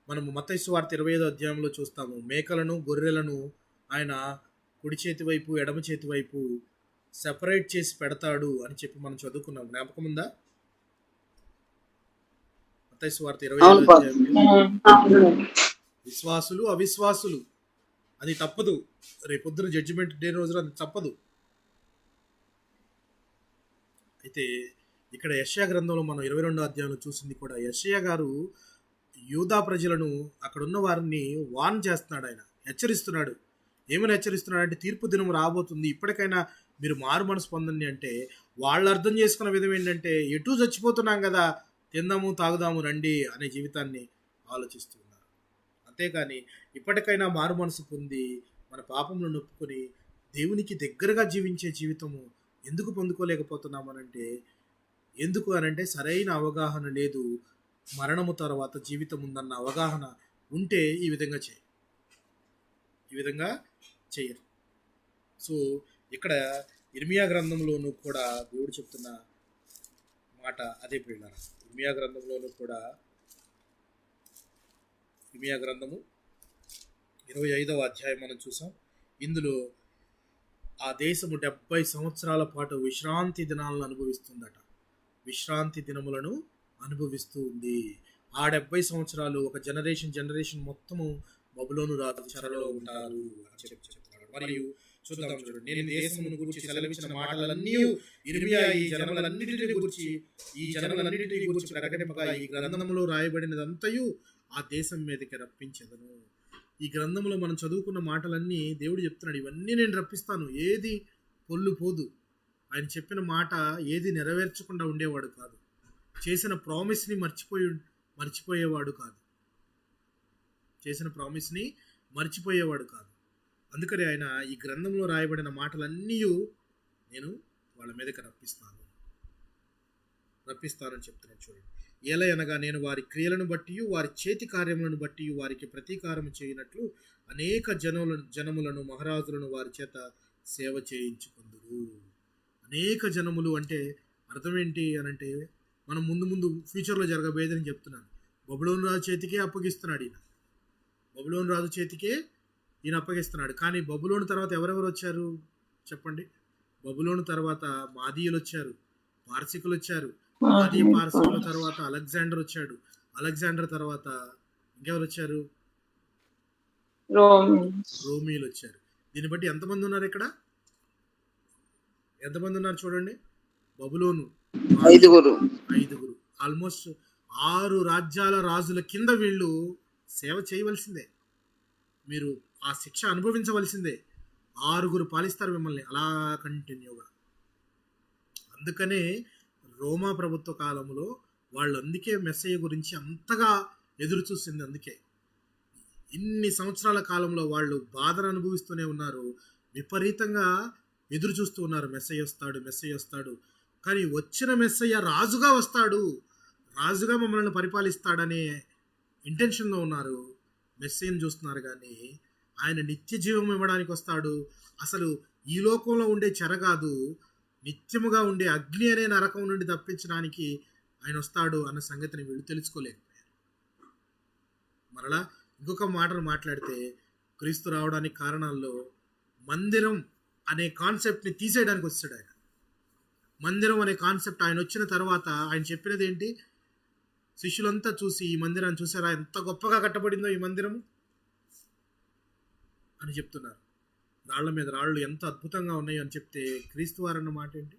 మనము మత్తయి సువార్త 25వ అధ్యాయంలో చూస్తాము. మేకలను గొర్రెలను ఆయన కుడి చేతి వైపు ఎడమ చేతి వైపు సెపరేట్ చేసి పెడతాడు అని చెప్పి మనం చదువుకున్నాం. జ్ఞాపకం ఉందా? మత్తయి సువార్త 25వ అధ్యాయంలో విశ్వాసులు అవిశ్వాసులు, అది తప్పదు. రేపొద్దున జడ్జిమెంట్ డే రోజున అది తప్పదు. అయితే ఇక్కడ యెషయా గ్రంథంలో మనం 22వ అధ్యాయంలో చూసింది కూడా, యెషయా గారు యూదా ప్రజలను, అక్కడ ఉన్న వారిని వార్న్ చేస్తున్నాడు. ఆయన హెచ్చరిస్తున్నాడు. ఏమని హెచ్చరిస్తున్నాడు అంటే, తీర్పు దినం రాబోతుంది, ఇప్పటికైనా మీరు మారు మనసు పొందండి అంటే, వాళ్ళు అర్థం చేసుకున్న విధం ఏంటంటే, ఎటు చచ్చిపోతున్నాం కదా, తిందాము తాగుదాము రండి అనే జీవితాన్ని ఆలోచిస్తున్నారు. అంతేకాని ఇప్పటికైనా మారు మనసు పొంది మన పాపములను నొప్పుకొని దేవునికి దగ్గరగా జీవించే జీవితము ఎందుకు పొందుకోలేకపోతున్నామనంటే, ఎందుకు అనంటే సరైన అవగాహన లేదు. మరణము తర్వాత జీవితం ఉందన్న అవగాహన ఉంటే ఈ విధంగా చేయరు. సో ఇక్కడ ఇర్మియా గ్రంథంలోనూ కూడా దేవుడు చెప్తున్న మాట అదే ప్రియులారా. ఇర్మియా గ్రంథంలోనూ కూడా, ఇర్మియా గ్రంథము 25వ అధ్యాయం మనం చూసాం. ఇందులో ఆ దేశము 70 సంవత్సరాల పాటు విశ్రాంతి దినాలను అనుభవిస్తుందట. విశ్రాంతి దినములను అనుభవిస్తూ ఉంది. ఆ 70 సంవత్సరాలు ఒక జనరేషన్ మొత్తము బబులోను రాజు చెరలో ఉంటారు అని చెప్తున్నాడు. మరియు చూద్దాం, చూడండి, నేను దేశమును గురించి సెలవిచ్చిన మాటలన్నీ ఇర్మియా ఈ జనములన్నిటిని గురించి ప్రకటింపగా ఈ గ్రంథములో రాయబడినదంతయు ఆ దేశం మీదకి రప్పించెదను. ఈ గ్రంథంలో మనం చదువుకున్న మాటలన్నీ దేవుడు చెప్తున్నాడు, ఇవన్నీ నేను రప్పిస్తాను, ఏది పొల్లు పోదు. ఆయన చెప్పిన మాట ఏది నెరవేర్చకుండా ఉండేవాడు కాదు. చేసిన ప్రామిస్ని మర్చిపోయేవాడు కాదు. అందుకని ఆయన ఈ గ్రంథంలో రాయబడిన మాటలన్నీ నేను వాళ్ళ మీదకి రప్పిస్తానని చెప్తున్నాను. చూడండి, ఎలా అనగా నేను వారి క్రియలను బట్టి వారి చేతి కార్యములను బట్టి వారికి ప్రతీకారం చేయనట్లు అనేక జనములను మహారాజులను వారి చేత సేవ చేయించుకుందురు. అనేక జనములు అంటే అర్థం ఏంటి అనంటే, మనం ముందు ఫ్యూచర్లో జరగబోయేదని చెప్తున్నాను. బబులోను రాజు చేతికే అప్పగిస్తున్నాడు ఈయన అప్పగిస్తున్నాడు. కానీ బబులోను తర్వాత ఎవరెవరు వచ్చారు చెప్పండి? బబులోను తర్వాత మాదీయులు వచ్చారు, పార్సికులు వచ్చారు. మాదీయ పార్సికుల తర్వాత అలెగ్జాండర్ వచ్చాడు. అలెగ్జాండర్ తర్వాత ఇంకెవరు వచ్చారు? రోమీలు వచ్చారు. దీన్ని బట్టి ఎంతమంది ఉన్నారు ఇక్కడ? ఎంతమంది ఉన్నారు చూడండి. బబులోను 5 ఆల్మోస్ట్ 6 రాజ్యాల రాజుల కింద వీళ్ళు సేవ చేయవలసిందే, మీరు ఆ శిక్ష అనుభవించవలసిందే. 6 పాలిస్తారు మిమ్మల్ని అలా కంటిన్యూగా. అందుకనే రోమా ప్రభుత్వ కాలంలో వాళ్ళు అందుకే మెస్సయ్య గురించి అంతగా ఎదురు చూసింది. అందుకే ఇన్ని సంవత్సరాల కాలంలో వాళ్ళు బాధను అనుభవిస్తూనే ఉన్నారు, విపరీతంగా ఎదురు చూస్తూ ఉన్నారు. మెస్సయ్య వస్తాడు. కానీ వచ్చిన మెస్సయ్య రాజుగా వస్తాడు, రాజుగా మమ్మల్ని పరిపాలిస్తాడనే ఇంటెన్షన్లో ఉన్నారు. మెస్సయ్యను చూస్తున్నారు కానీ ఆయన నిత్య జీవం ఇవ్వడానికి వస్తాడు. అసలు ఈ లోకంలో ఉండే చెర కాదు, నిత్యముగా ఉండే అగ్ని అనే నరకం నుండి తప్పించడానికి ఆయన వస్తాడు అన్న సంగతిని వీళ్ళు తెలుసుకోలేకపోయారు. మరలా ఇంకొక మాటను మాట్లాడితే, క్రీస్తు రావడానికి కారణాల్లో మందిరం అనే కాన్సెప్ట్ని తీసేయడానికి వచ్చాడు ఆయన. మందిరం అనే కాన్సెప్ట్ ఆయన వచ్చిన తర్వాత ఆయన చెప్పినది ఏంటి? శిష్యులంతా చూసి ఈ మందిరాన్ని చూసారా, ఎంత గొప్పగా కట్టబడిందో ఈ మందిరము అని చెప్తున్నారు. రాళ్ల మీద రాళ్ళు ఎంత అద్భుతంగా ఉన్నాయో అని చెప్తే, క్రీస్తు వారన్న మాట ఏంటి?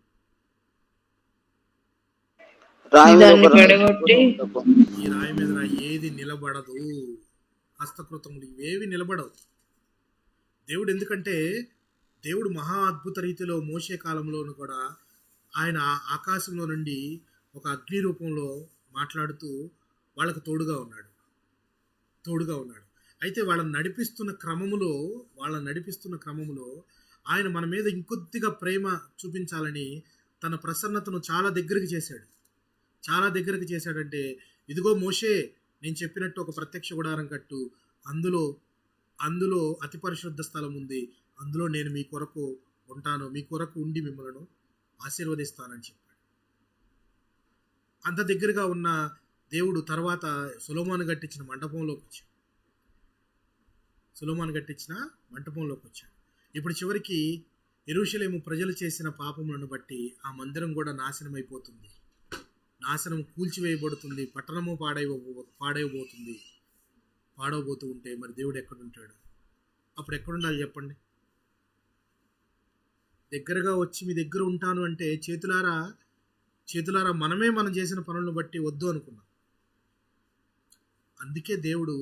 ఈ రాయి మీద ఏది నిలబడదు, హస్తకృతములు ఇవేవి నిలబడవు. దేవుడు ఎందుకంటే దేవుడు మహా అద్భుత రీతిలో మోషే కాలంలోనూ కూడా ఆయన ఆకాశంలో నుండి ఒక అగ్ని రూపంలో మాట్లాడుతూ వాళ్ళకు తోడుగా ఉన్నాడు. అయితే వాళ్ళని నడిపిస్తున్న క్రమములో ఆయన మన మీద ఇంకొద్దిగా ప్రేమ చూపించాలని తన ప్రసన్నతను చాలా దగ్గరికి చేశాడంటే, ఇదిగో మోషే నేను చెప్పినట్టు ఒక ప్రత్యక్ష గుడారం కట్టు, అందులో అతి పరిశుద్ధ స్థలం ఉంది, అందులో నేను మీ కొరకు ఉంటాను, మీ కొరకు ఉండి మిమ్మల్ని ఆశీర్వదిస్తానని చెప్పాడు. అంత దగ్గరగా ఉన్న దేవుడు తర్వాత సొలొమోను కట్టించిన మంటపంలోకి వచ్చాడు. ఇప్పుడు చివరికి యెరూషలేము ప్రజలు చేసిన పాపములను బట్టి ఆ మందిరం కూడా నాశనం కూల్చివేయబడుతుంది, పట్టణము పాడవబోతూ ఉంటే మరి దేవుడు ఎక్కడుంటాడు? అప్పుడు ఎక్కడుండాలి చెప్పండి? దగ్గరగా వచ్చి మీ దగ్గర ఉంటాను అంటే చేతులారా మనమే మనం చేసిన పనులను బట్టి వద్దు అనుకున్నాం. అందుకే దేవుడు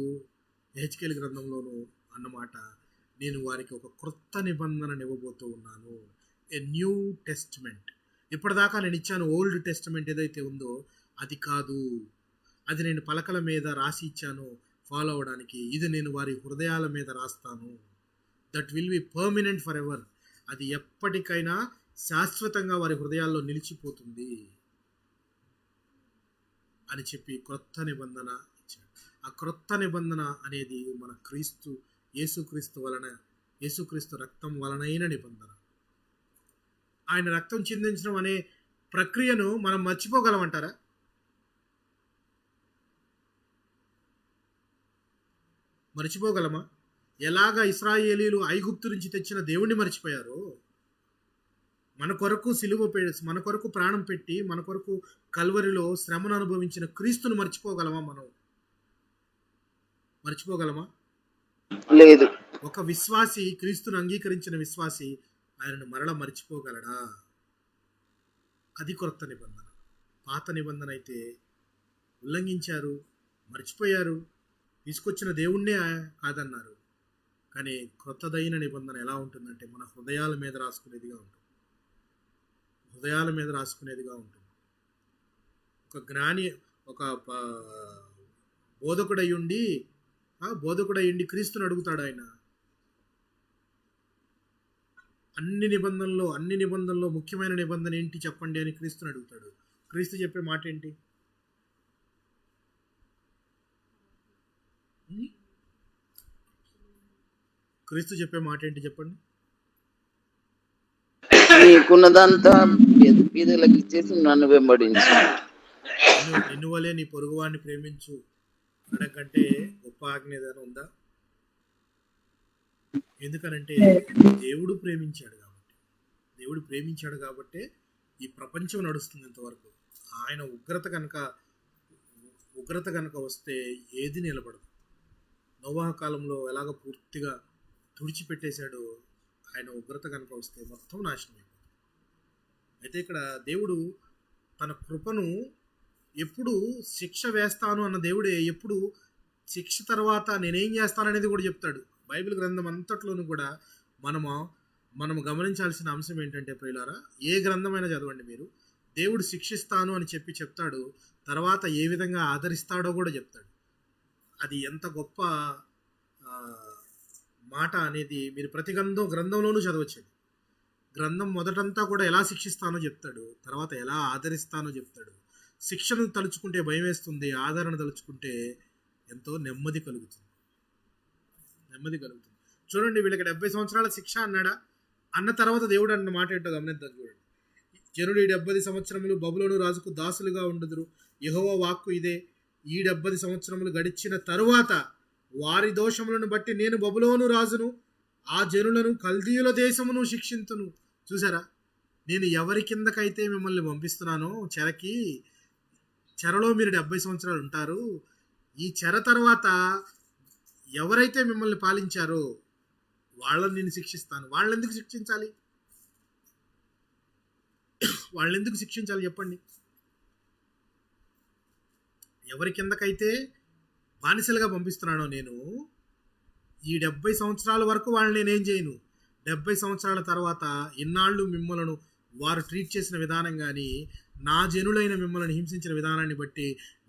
యెహెజ్కేలు గ్రంథంలోనూ అన్నమాట, నేను వారికి ఒక క్రొత్త నిబంధనను ఇవ్వబోతూ ఉన్నాను, ఏ న్యూ టెస్ట్మెంట్. ఇప్పటిదాకా నేను ఇచ్చాను ఓల్డ్ టెస్ట్మెంట్ ఏదైతే ఉందో అది కాదు, అది నేను పలకల మీద రాసి ఇచ్చాను ఫాలో అవ్వడానికి. ఇది నేను వారి హృదయాల మీద రాస్తాను. That will be permanent for ever. అది ఎప్పటికైనా శాశ్వతంగా వారి హృదయాల్లో నిలిచిపోతుంది అని చెప్పి క్రొత్త నిబంధన ఇచ్చాడు. ఆ క్రొత్త నిబంధన అనేది మన యేసుక్రీస్తు రక్తం వలనైన నిబంధన. ఆయన రక్తం చిందించడం అనే ప్రక్రియను మనం మర్చిపోగలమంటారా? మర్చిపోగలమా? ఎలాగా ఇశ్రాయేలీలు ఐగుప్తు నుంచి తెచ్చిన దేవుణ్ణి మర్చిపోయారో, మన కొరకు ప్రాణం పెట్టి మన కొరకు కల్వరిలో శ్రమను అనుభవించిన క్రీస్తును మర్చిపోగలమా? మర్చిపోగలమా? లేదు. ఒక విశ్వాసి, క్రీస్తును అంగీకరించిన విశ్వాసి ఆయనను మరల మర్చిపోగలడా? అది క్రొత్త నిబంధన. పాత నిబంధన అయితే ఉల్లంఘించారు, మర్చిపోయారు, తీసుకొచ్చిన దేవుణ్ణే కాదన్నారు. కానీ క్రొత్తదైన నిబంధన ఎలా ఉంటుందంటే మన హృదయాల మీద రాసుకునేదిగా ఉంటుంది. ఒక జ్ఞాని, ఒక బోధకుడయ్యుండి క్రీస్తుని అడుగుతాడు. ఆయన అన్ని నిబంధనల్లో ముఖ్యమైన నిబంధన ఏంటి చెప్పండి అని క్రీస్తుని అడుగుతాడు. క్రీస్తు చెప్పే మాట ఏంటి? చెప్పండి. నీకున్నదంతా పేదలకు ఇచ్చేసి నన్ను వెంబడించు. నిన్ను వలే నీ పొరుగువాడిని ప్రేమించు అనకంటే గొప్ప ఆజ్ఞ ఏదైనా ఉందా? ఎందుకనంటే దేవుడు ప్రేమించాడు కాబట్టి ఈ ప్రపంచం నడుస్తుంది ఇంతవరకు. ఆయన ఉగ్రత కనుక వస్తే ఏది నిలబడదు. నోవాహు కాలంలో ఎలాగ పూర్తిగా తుడిచిపెట్టేశాడు, ఆయన ఉగ్రత కనుక వస్తే మొత్తం నాశనం అయిపోతుంది. అయితే ఇక్కడ దేవుడు తన కృపను ఎప్పుడు శిక్ష వేస్తాను అన్న దేవుడే ఎప్పుడు శిక్ష తర్వాత నేనేం చేస్తాననేది కూడా చెప్తాడు. బైబిల్ గ్రంథం అంతట్లోనూ కూడా మనము గమనించాల్సిన అంశం ఏంటంటే ప్రియులారా, ఏ గ్రంథమైనా చదవండి మీరు, దేవుడు శిక్షిస్తాను అని చెప్తాడు, తర్వాత ఏ విధంగా ఆదరిస్తాడో కూడా చెప్తాడు. అది ఎంత గొప్ప మాట అనేది మీరు ప్రతి గ్రంథంలోనూ చదవచ్చు. గ్రంథం మొదటంతా కూడా ఎలా శిక్షిస్తానో చెప్తాడు, తర్వాత ఎలా ఆదరిస్తానో చెప్తాడు. శిక్షను తలుచుకుంటే భయం వేస్తుంది, ఆదరణ తలుచుకుంటే ఎంతో నెమ్మది కలుగుతుంది. చూడండి, వీళ్ళకి 70 సంవత్సరాల శిక్ష అన్నాడా? అన్న తర్వాత దేవుడు అన్న మాట ఏంటో గమనిద్దాం. చూడండి, జనుడు ఈ 70 సంవత్సరములు బబులోను రాజుకు దాసులుగా ఉండుదురు, యెహోవా వాక్కు ఇదే. ఈ 70 సంవత్సరములు గడిచిన తరువాత వారి దోషములను బట్టి నేను బబులోను రాజును ఆ జనులను కల్దీయుల దేశమును శిక్షింతును. చూసారా, నేను ఎవరి కిందకైతే మిమ్మల్ని పంపిస్తున్నానో చెరలో మీరు 70 సంవత్సరాలు ఉంటారు. ఈ చెర తర్వాత ఎవరైతే మిమ్మల్ని పాలించారో వాళ్ళని నేను శిక్షిస్తాను. వాళ్ళని ఎందుకు శిక్షించాలి చెప్పండి? ఎవరి కిందకైతే బానిసలుగా పంపిస్తున్నానో నేను, ఈ 70 సంవత్సరాల వరకు వాళ్ళని నేనేం చేయను. 70 సంవత్సరాల తర్వాత ఇన్నాళ్ళు మిమ్మల్ని వారు ట్రీట్ చేసిన విధానం కానీ, నా జనులైన మిమ్మల్ని హింసించిన విధానాన్ని బట్టి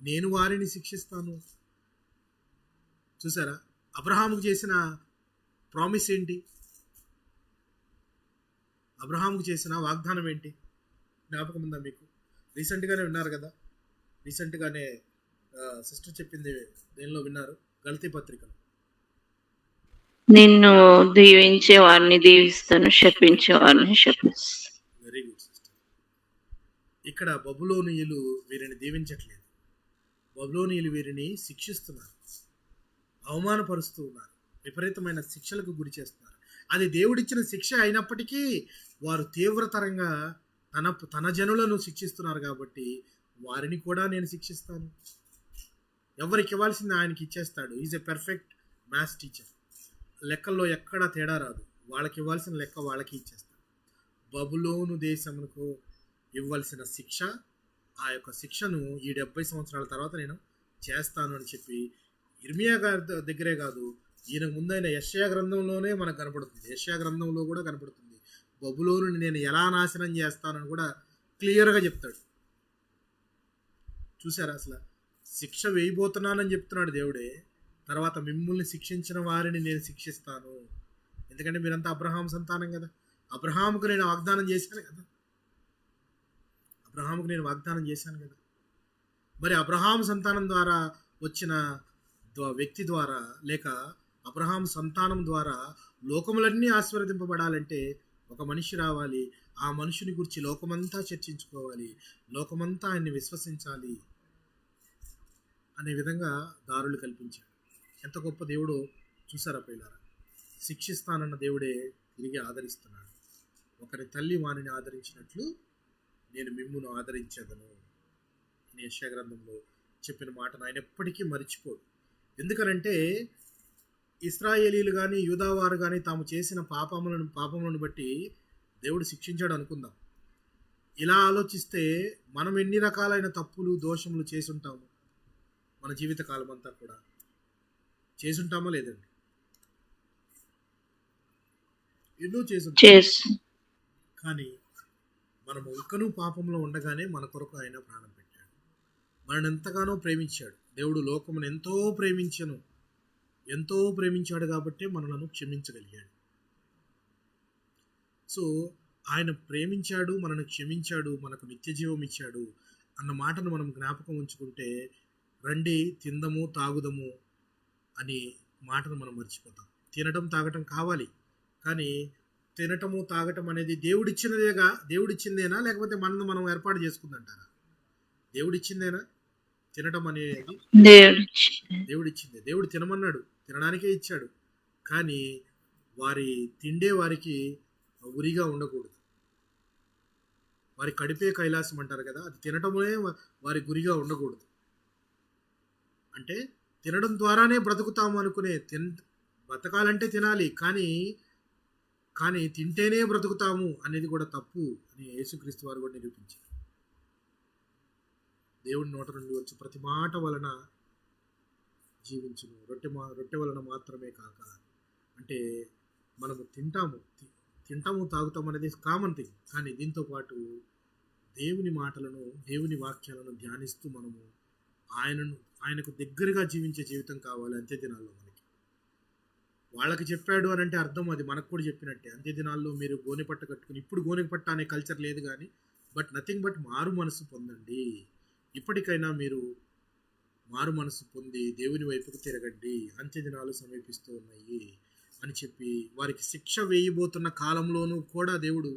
నేను వారిని శిక్షిస్తాను. చూసారా, అబ్రహాముకు చేసిన ప్రామిస్ ఏంటి? అబ్రహాముకు చేసిన వాగ్దానం ఏంటి? జ్ఞాపకం ఉందా మీకు? రీసెంట్గానే విన్నారు కదా, రీసెంట్గానే సిస్టర్ చెప్పింది దేనిలో విన్నారు? గలతీ పత్రికలో. నిన్ను దీవించే వారిని దీవిస్తాను, శపించే వారిని శపిస్తాను. Very good sister. ఇక్కడ బబులోనీయులు వీరిని దీవించట్లేదు, బబులోనీయులు వీరిని శిక్షిస్తున్నారు, అవమానపరుస్తూ ఉన్నారు, విపరీతమైన శిక్షలకు గురి చేస్తున్నారు. అది దేవుడిచ్చిన శిక్ష అయినప్పటికీ వారు తీవ్రతరంగా తన జనులను శిక్షిస్తున్నారు కాబట్టి వారిని కూడా నేను శిక్షిస్తాను. ఎవరికి ఇవ్వాల్సింది ఆయనకి ఇచ్చేస్తాడు. Is a perfect maths teacher. లెక్కల్లో ఎక్కడా తేడా రాదు. వాళ్ళకి ఇవ్వాల్సిన లెక్క వాళ్ళకి ఇచ్చేస్తాడు. బబులోను దేశమునకు ఇవ్వాల్సిన శిక్ష, ఆ యొక్క శిక్షను ఈ 70 సంవత్సరాల తర్వాత నేను చేస్తాను అని చెప్పి ఇర్మియా గారి దగ్గరే కాదు, ఈయన ముందైన యెషయా గ్రంథంలోనే మనకు కనపడుతుంది. యెషయా గ్రంథంలో కూడా కనపడుతుంది. బబులోనుని నేను ఎలా నాశనం చేస్తానని కూడా క్లియర్గా చెప్తాడు. చూసారా? అసలు శిక్ష వేయబోతున్నానని చెప్తున్నాడు దేవుడే. తర్వాత మిమ్మల్ని శిక్షించిన వారిని నేను శిక్షిస్తాను. ఎందుకంటే మీరంతా అబ్రహాం సంతానం కదా. అబ్రహాముకు నేను వాగ్దానం చేశాను కదా. మరి అబ్రహాం సంతానం ద్వారా వచ్చిన వ్యక్తి ద్వారా, లేక అబ్రహాం సంతానం ద్వారా లోకములన్నీ ఆశీర్వదింపబడాలంటే ఒక మనిషి రావాలి. ఆ మనుషుని గురించి లోకమంతా చర్చించుకోవాలి, లోకమంతా ఆయన్ని విశ్వసించాలి అనే విధంగా దారులు కల్పించాడు. ఎంత గొప్ప దేవుడో చూసారా ప్రియులారా? శిక్షిస్తానన్న దేవుడే తిరిగి ఆదరిస్తున్నాడు. ఒకరి తల్లి వానిని ఆదరించినట్లు నేను మిమ్మును ఆదరించదను. యెషయా గ్రంథంలో చెప్పిన మాటను ఆయన ఎప్పటికీ మర్చిపోడు. ఎందుకనంటే ఇశ్రాయేలీలు కానీ యూదావారు కానీ తాము చేసిన పాపములను బట్టి దేవుడు శిక్షించాడు అనుకుందాం. ఇలా ఆలోచిస్తే మనం ఎన్ని రకాలైన తప్పులు దోషములు చేసుంటాము మన జీవితకాలం అంతా కూడా? చేసుంటామా లేదండి? ఎన్నో చేసుంటాం. కానీ మనము ఇంకనూ పాపంలో ఉండగానే మన కొరకు ఆయన ప్రాణం పెట్టాడు. మనల్ని ఎంతగానో ప్రేమించాడు దేవుడు. లోకమును ఎంతో ప్రేమించాడు కాబట్టి మనలను క్షమించగలిగాడు. సో ఆయన ప్రేమించాడు, మనను క్షమించాడు, మనకు నిత్య జీవం ఇచ్చాడు అన్న మాటను మనం జ్ఞాపకం ఉంచుకుంటే, రండి తిందము తాగుదము అని మాటను మనం మర్చిపోతాం. తినటం తాగటం కావాలి, కానీ తినటము తాగటం అనేది దేవుడిచ్చిందేనా లేకపోతే మనం ఏర్పాటు చేసుకుందంటారా? దేవుడిచ్చిందేనా తినటం అనేది? దేవుడిచ్చిందే. దేవుడు తినమన్నాడు, తినడానికే ఇచ్చాడు. కానీ వారికి ఉరిగా ఉండకూడదు. వారి కడిపే కైలాసం అంటారు కదా, అది తినటమే వారి గురిగా ఉండకూడదు. అంటే తినడం ద్వారానే బ్రతుకుతాము అనుకునే, బ్రతకాలంటే తినాలి, కానీ తింటేనే బ్రతుకుతాము అనేది కూడా తప్పు అని యేసుక్రీస్తు వారు కూడా నిరూపించారు. దేవుడి నోట నుండి వచ్చి ప్రతి మాట వలన జీవించును, రొట్టె వలన మాత్రమే కాక. అంటే మనము తింటాము తాగుతాము అనేది కామన్ థింగ్. కానీ దీంతో పాటు దేవుని మాటలను, దేవుని వాక్యాలను ధ్యానిస్తూ మనము ఆయనకు దగ్గరగా జీవించే జీవితం కావాలి అంత్య దినాల్లో మనకి. వాళ్ళకి చెప్పాడు అని అంటే అర్థం అది మనకు కూడా చెప్పినట్టే. అంత్య దినాల్లో మీరు గోనెపట్ట కట్టుకుని, ఇప్పుడు గోనెపట్ట అనే కల్చర్ లేదు కానీ, నథింగ్ బట్ మారు మనసు పొందండి. ఇప్పటికైనా మీరు మారు మనసు పొంది దేవుని వైపుకు తిరగండి, అంత్య దినాలు సమీపిస్తూ ఉన్నాయి అని చెప్పి వారికి శిక్ష వేయబోతున్న కాలంలోనూ కూడా దేవుడు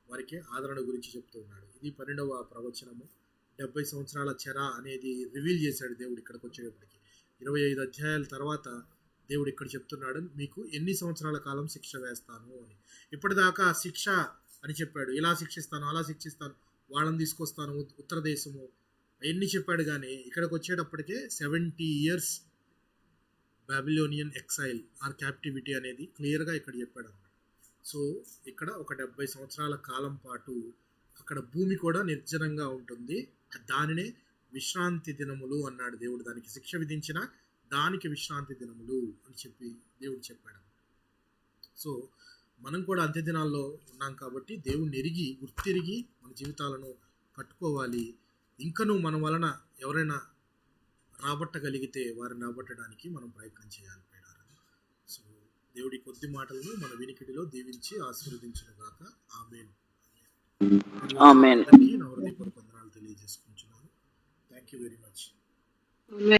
వారికి ఆదరణ గురించి చెప్తూ ఉన్నాడు. ఇది 12వ ప్రవచనము. 70 సంవత్సరాల చెర అనేది రివీల్ చేశాడు దేవుడు ఇక్కడికి వచ్చేటప్పటికి. 25 అధ్యాయాల తర్వాత దేవుడు ఇక్కడ చెప్తున్నాడు, మీకు ఎన్ని సంవత్సరాల కాలం శిక్ష వేస్తాను అని. ఇప్పటిదాకా శిక్ష అని చెప్పాడు, ఇలా శిక్షిస్తాను, అలా శిక్షిస్తాను, వాళ్ళని తీసుకొస్తాను, ఉత్తర దేశము అవన్నీ చెప్పాడు. కానీ ఇక్కడికి వచ్చేటప్పటికే 70 years Babylonian exile or captivity అనేది క్లియర్గా ఇక్కడ చెప్పాడు అన్నమాట. సో ఇక్కడ ఒక 70 సంవత్సరాల కాలం పాటు అక్కడ భూమి కూడా నిర్జనంగా ఉంటుంది. దానినే విశ్రాంతి దినములు అన్నాడు దేవుడు. దానికి శిక్ష విధించిన దానికి విశ్రాంతి దినములు అని చెప్పి దేవుడు చెప్పాడు. సో మనం కూడా అంత్య దినాల్లో ఉన్నాం కాబట్టి దేవుణ్ణి ఎరిగి గుర్తిరిగి మన జీవితాలను కట్టుకోవాలి. ఇంకనూ మన వలన ఎవరైనా రాబట్టగలిగితే వారిని రాబట్టడానికి మనం ప్రయత్నం చేయాలి. సో దేవుడి కొద్ది మాటలను మన వినికిడిలో దీవించి ఆశీర్వదించుగాక. ఆమేన్. ఆమేన్. నా హృదయపూర్వక వందనాలు తెలియజేసుకుంటున్నాను. Thank you very much. Amen.